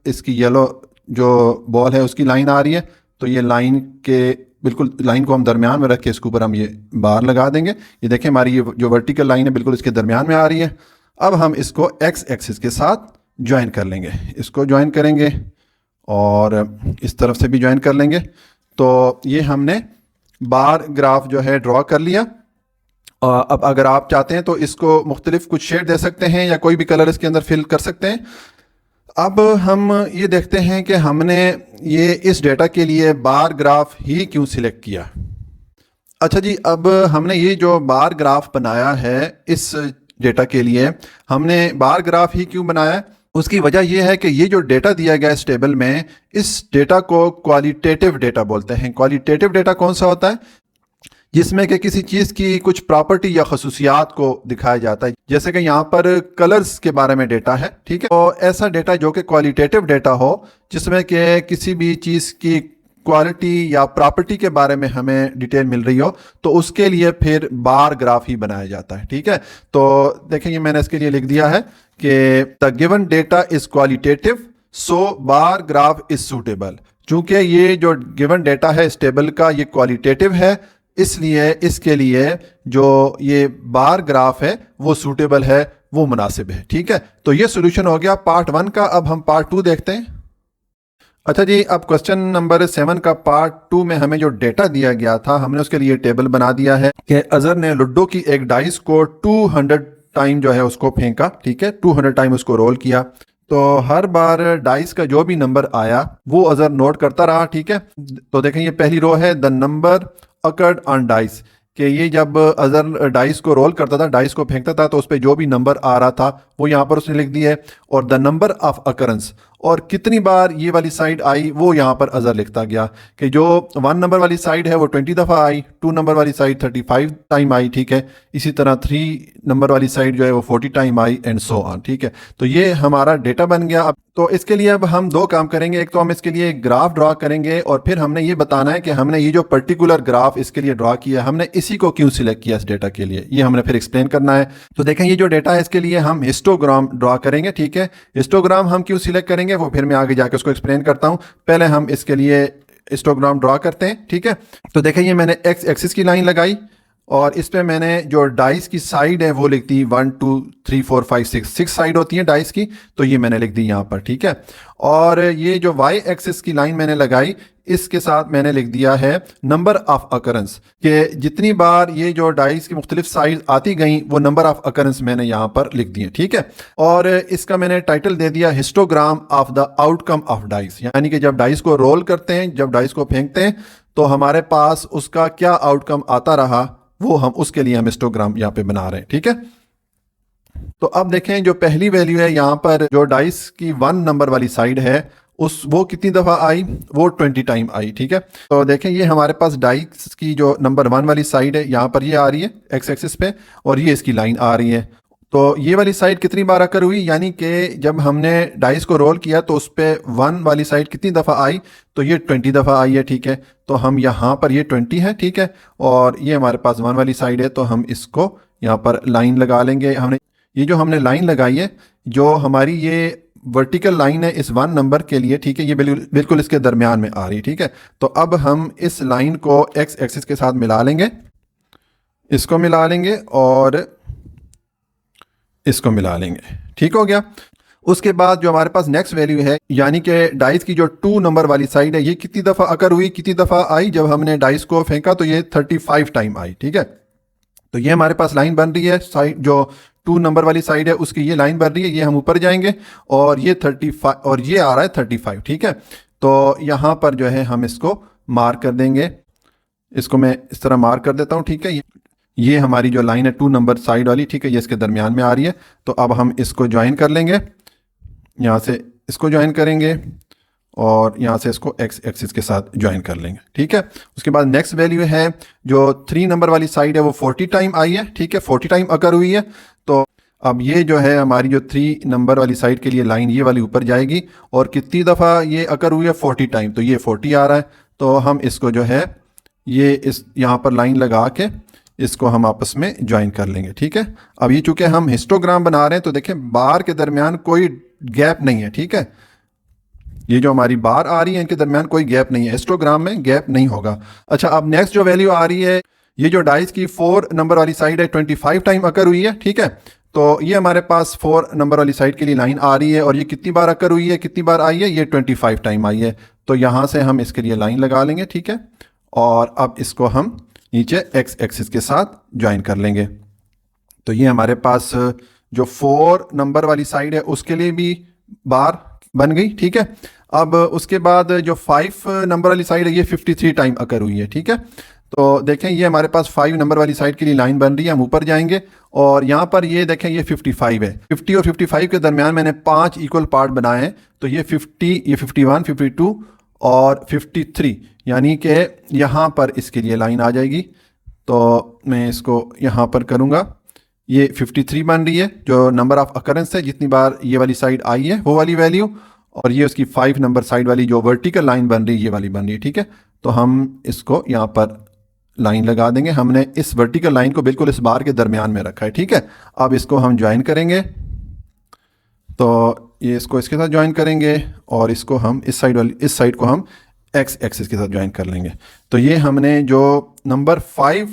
इसकी येलो जो बॉल है उसकी लाइन आ रही है। तो ये लाइन के बिल्कुल लाइन को हम दरमियान में रख के इसके ऊपर हम ये बार लगा देंगे। ये देखें हमारी ये जो वर्टिकल लाइन है बिल्कुल इसके दरमियान में आ रही है। अब हम इसको एक्स एक्सिस के साथ ज्वाइन कर लेंगे, इसको ज्वाइन करेंगे और इस तरफ से भी ज्वाइन कर लेंगे। तो ये हमने बार ग्राफ जो है ड्रॉ कर लिया। अब अगर आप चाहते हैं तो इसको मुख्तलिफ कुछ शेड दे सकते हैं या कोई भी कलर इसके अंदर फिल कर सकते हैं। अब हम ये देखते हैं कि हमने ये इस डेटा के लिए बार ग्राफ ही क्यों सिलेक्ट किया। अच्छा जी, अब हमने ये जो बार ग्राफ बनाया है इस डेटा के लिए, हमने बार ग्राफ ही क्यों बनाया, उसकी वजह यह है कि ये जो डेटा दिया गया इस टेबल में, इस डेटा को क्वालिटेटिव डेटा बोलते हैं। क्वालिटेटिव डेटा कौन सा होता है, जिसमें कि किसी चीज़ की कुछ प्रॉपर्टी या खसूसियात को दिखाया जाता है। जैसे कि यहाँ पर कलर्स के बारे में डेटा है, ठीक है। तो ऐसा डेटा जो कि क्वालिटेटिव डेटा हो, जिसमें कि किसी भी चीज़ की क्वालिटी या प्रॉपर्टी के बारे में हमें डिटेल मिल रही हो, तो उसके लिए फिर बार ग्राफ ही बनाया जाता है, ठीक है। तो देखेंगे मैंने इसके लिए लिख दिया है कि the given data is qualitative so bar graph is suitable. चूंकि ये जो गिवन डेटा है इस टेबल का ये क्वालिटेटिव है, इसलिए इसके लिए जो ये बार ग्राफ है वो सूटेबल है, वो मुनासिब है, ठीक है। तो ये सोल्यूशन हो गया पार्ट 1 का। अब हम पार्ट 2 देखते हैं। अच्छा जी, अब क्वेश्चन नंबर 7 का पार्ट 2 में हमें जो डेटा दिया गया था, हमने उसके लिए टेबल बना दिया है कि अजहर ने लुड्डो की एक डाइस को 200 टाइम जो है उसको फेंका, ठीक है। 200 टाइम उसको रोल किया, तो हर बार डाइस का जो भी नंबर आया वो अजहर नोट करता रहा, ठीक है। तो देखें ये पहली रो है, the number occurred on dice, कि ये जब अजहर डाइस को रोल करता था, डाइस को फेंकता था, तो उस पर जो भी नंबर आ रहा था वो यहाँ पर उसने लिख दिया है। और द नंबर ऑफ अकरेंस, और कितनी बार ये वाली साइड आई वो यहाँ पर अजहर लिखता गया कि जो 1 नंबर वाली साइड है वो 20 दफ़ा आई, 2 नंबर वाली साइड 35 टाइम आई, ठीक है। इसी तरह 3 नंबर वाली साइड जो है वो 40 time I and so on, ठीक है। तो ये हमारा डेटा बन गया। अब तो इसके लिए अब हम 2 काम करेंगे। एक तो हम इसके लिए ग्राफ ड्रॉ करेंगे और फिर हमने ये बताना है कि हमने ये जो पर्टिकुलर ग्राफ इसके लिए ड्रॉ किया, हमने इसी को क्यों सिलेक्ट किया इस डेटा के लिए, ये हमने फिर एक्सप्लेन करना है। तो देखें ये जो डेटा है इसके लिए हम हिस्टोग्राम ड्रॉ करेंगे, ठीक है। हिस्टोग्राम हम क्यों सिलेक्ट करेंगे वो फिर मैं आगे जाके उसको एक्सप्लेन करता हूं। पहले हम इसके लिए हिस्टोग्राम ड्रॉ करते हैं, ठीक है। तो देखें ये मैंने एक्स एक्सिस की लाइन लगाई और इस पे मैंने जो डाइस की साइड है वो लिख दी 1 2 3 4 5 6 साइड होती है डाइस की, तो ये मैंने लिख दी यहाँ पर, ठीक है। और ये जो वाई एक्सिस की लाइन मैंने लगाई, इसके साथ मैंने लिख दिया है नंबर ऑफ अकरेंस, कि जितनी बार ये जो डाइस की मुख्तलिफ साइज आती गई वो नंबर ऑफ अकरेंस मैंने यहाँ पर लिख दिए, ठीक है। और इसका मैंने टाइटल दे दिया histogram of the outcome of dice, यानी कि जब डाइस को रोल करते हैं, जब डाइस को फेंकते हैं, तो हमारे पास उसका क्या आउटकम आता रहा, वो हम उसके लिए हम हिस्टोग्राम यहाँ पे बना रहे हैं, ठीक है। तो अब देखें जो पहली वैल्यू है यहाँ पर, जो डाइस की 1 नंबर वाली साइड है वो कितनी दफ़ा आई, वो 20 टाइम आई, ठीक है। तो देखें ये हमारे पास डाइस की जो नंबर 1 वाली साइड है यहाँ पर ये आ रही है एक्स एक्सिस पे, और ये इसकी लाइन आ रही है। तो ये वाली साइड कितनी बार अकर हुई, यानी कि जब हमने डाइस को रोल किया तो उस पर 1 वाली साइड कितनी दफ़ा आई, तो ये 20 दफ़ा आई है। ठीक है, तो हम यहाँ पर ये 20 है। ठीक है, और ये हमारे पास 1 वाली साइड है, तो हम इसको यहाँ पर लाइन लगा लेंगे। हमने ये जो हमने लाइन लगाई है, जो हमारी ये वर्टिकल लाइन है इस 1 नंबर के लिए, ठीक है, ये बिल्कुल इसके दरमियान में आ रही है। ठीक है, तो अब हम इस लाइन को एक्स एक्सिस के साथ मिला लेंगे, इसको मिला लेंगे और इसको मिला लेंगे। ठीक हो गया। उसके बाद जो हमारे पास नेक्स्ट वैल्यू है, यानी कि डाइस की जो 2 नंबर वाली साइड है, ये कितनी दफ़ा अकर हुई, कितनी दफ़ा आई, जब हमने डाइस को फेंका तो ये 35 टाइम आई। ठीक है, तो ये हमारे पास लाइन बन रही है, साइड जो 2 नंबर वाली साइड है उसकी ये लाइन बन रही है। ये हम ऊपर जाएंगे और ये 35 और ये आ रहा है 35। ठीक है, तो यहाँ पर जो है हम इसको मार्क कर देंगे, इसको मैं इस तरह मार्क कर देता हूँ। ठीक है, ये हमारी जो लाइन है 2 नंबर साइड वाली, ठीक है, ये इसके दरमियान में आ रही है। तो अब हम इसको ज्वाइन कर लेंगे, यहाँ से इसको ज्वाइन करेंगे और यहाँ से इसको एक्स एक्सिस के साथ ज्वाइन कर लेंगे। ठीक है, उसके बाद नेक्स्ट वैल्यू है जो 3 नंबर वाली साइड है, वो 40 टाइम आई है। ठीक है, 40 टाइम अकर हुई है। तो अब ये जो है हमारी जो 3 नंबर वाली साइड के लिए लाइन ये वाली ऊपर जाएगी और कितनी दफ़ा ये अकर हुई है, 40 टाइम। तो ये 40 आ रहा है, तो हम इसको जो है ये इस यहाँ पर लाइन लगा के इसको हम आपस में ज्वाइन कर लेंगे। ठीक है, अब ये चूंकि हम हिस्टोग्राम बना रहे हैं तो देखें बार के दरमियान कोई गैप नहीं है। ठीक है, ये जो हमारी बार आ रही है इनके दरमियान कोई गैप नहीं है, हिस्टोग्राम में गैप नहीं होगा। अच्छा, अब नेक्स्ट जो वैल्यू आ रही है, ये जो डाइस की 4 नंबर वाली साइड है 25 टाइम अकर हुई है। ठीक है, तो ये हमारे पास 4 नंबर वाली साइड के लिए लाइन आ रही है और ये कितनी बार अकर हुई है, कितनी बार आई है, ये 25 टाइम आई है। तो यहाँ से हम इसके लिए लाइन लगा लेंगे। ठीक है, और अब इसको हम नीचे एक्स एक्सिस के साथ ज्वाइन कर लेंगे। तो ये हमारे पास जो 4 नंबर वाली साइड है उसके लिए भी बार बन गई। ठीक है, अब उसके बाद जो 5 नंबर वाली साइड है ये 53 टाइम अकर हुई है। ठीक है, तो देखें ये हमारे पास 5 नंबर वाली साइड के लिए लाइन बन रही है, हम ऊपर जाएंगे और यहाँ पर ये देखें ये 55 है। 50 और 55 के दरमियान मैंने 5 इक्वल पार्ट बनाए हैं, तो ये 50, ये 51, 52 और 53, यानी कि यहाँ पर इसके लिए लाइन आ जाएगी। तो मैं इसको यहाँ पर करूँगा, ये 53 बन रही है जो नंबर ऑफ अकरेंस है, जितनी बार ये वाली साइड आई है वो वाली वैल्यू, और ये उसकी 5 नंबर साइड वाली जो वर्टिकल लाइन बन रही है ये वाली बन रही है। ठीक है, तो हम इसको यहाँ पर लाइन लगा देंगे। हमने इस वर्टिकल लाइन को बिल्कुल इस बार के दरमियान में रखा है। ठीक है, अब इसको हम ज्वाइन करेंगे, तो ये इसको इसके साथ ज्वाइन करेंगे और इसको हम इस साइड को हम एक्स एक्सिस के साथ ज्वाइन कर लेंगे। तो ये हमने जो नंबर 5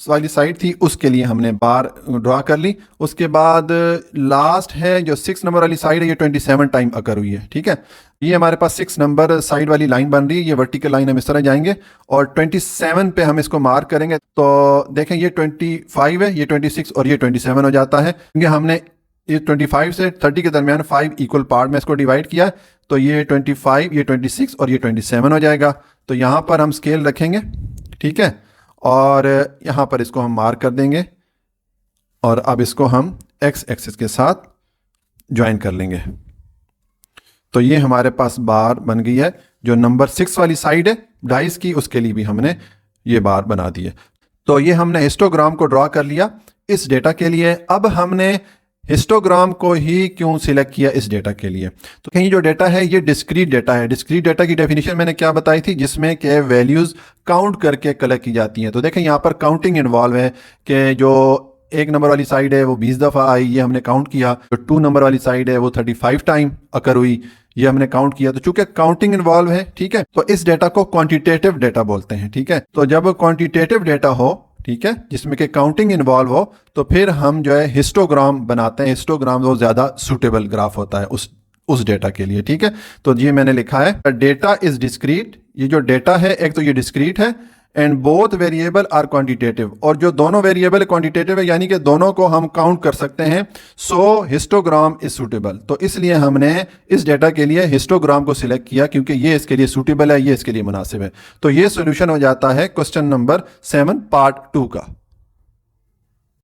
वाली साइड थी उसके लिए हमने बार ड्रा कर ली। उसके बाद लास्ट है जो 6 नंबर वाली साइड है, ये 27 टाइम अकर हुई है। ठीक है, ये हमारे पास 6 नंबर साइड वाली लाइन बन रही है, ये वर्टिकल लाइन हम इस तरह जाएंगे और 27 पे हम इसको मार्क करेंगे। तो देखें ये 25 है, ये 26 और ये 27 हो जाता है, क्योंकि हमने ये 25 से 30 के दरमियान 5 इक्वल पार्ट में इसको डिवाइड किया। तो ये 25, ये 26 और ये 27 हो जाएगा। तो यहाँ पर हम स्केल रखेंगे। ठीक है, और यहाँ पर इसको हम मार्क कर देंगे और अब इसको हम एक्स एक्सिस के साथ ज्वाइन कर लेंगे। तो ये हमारे पास बार बन गई है। जो नंबर 6 वाली साइड है डाइस की, उसके लिए भी हमने ये बार बना दी है। तो ये हमने हिस्टोग्राम को ड्रॉ कर लिया इस डेटा के लिए। अब हमने हिस्टोग्राम को ही क्यों सिलेक्ट किया इस डेटा के लिए, तो कहीं जो डेटा है ये डिस्क्रीट डेटा है। डिस्क्रीट डेटा की डेफिनेशन मैंने क्या बताई थी, जिसमें के वैल्यूज काउंट करके कलेक्ट की जाती हैं। तो देखें यहाँ पर काउंटिंग इन्वॉल्व है कि जो 1 नंबर वाली साइड है वो 20 दफ़ा आई, ये हमने काउंट किया। जो 2 नंबर वाली साइड है वो 35 टाइम अकर हुई, ये हमने काउंट किया। तो चूंकि काउंटिंग इन्वॉल्व है, ठीक है, तो इस डेटा को क्वांटिटेटिव डेटा बोलते हैं। ठीक है, तो जब क्वांटिटेटिव डेटा हो, ठीक है, जिसमें कि काउंटिंग इन्वॉल्व हो, तो फिर हम जो है हिस्टोग्राम बनाते हैं। हिस्टोग्राम वो ज़्यादा सूटेबल ग्राफ होता है उस डेटा के लिए। ठीक है, तो ये मैंने लिखा है डेटा इज डिस्क्रीट। ये जो डेटा है एक तो ये डिस्क्रीट है and both variable are quantitative, और जो दोनों वेरिएबल क्वांटिटेटिव है यानी कि दोनों को हम काउंट कर सकते हैं। सो हिस्टोग्राम इज सूटेबल। तो इसलिए हमने इस डेटा के लिए हिस्टोग्राम को सिलेक्ट किया, क्योंकि ये इसके लिए सूटेबल है, ये इसके लिए मुनासिब है। तो ये सोल्यूशन हो जाता है क्वेश्चन नंबर 7 पार्ट 2 का।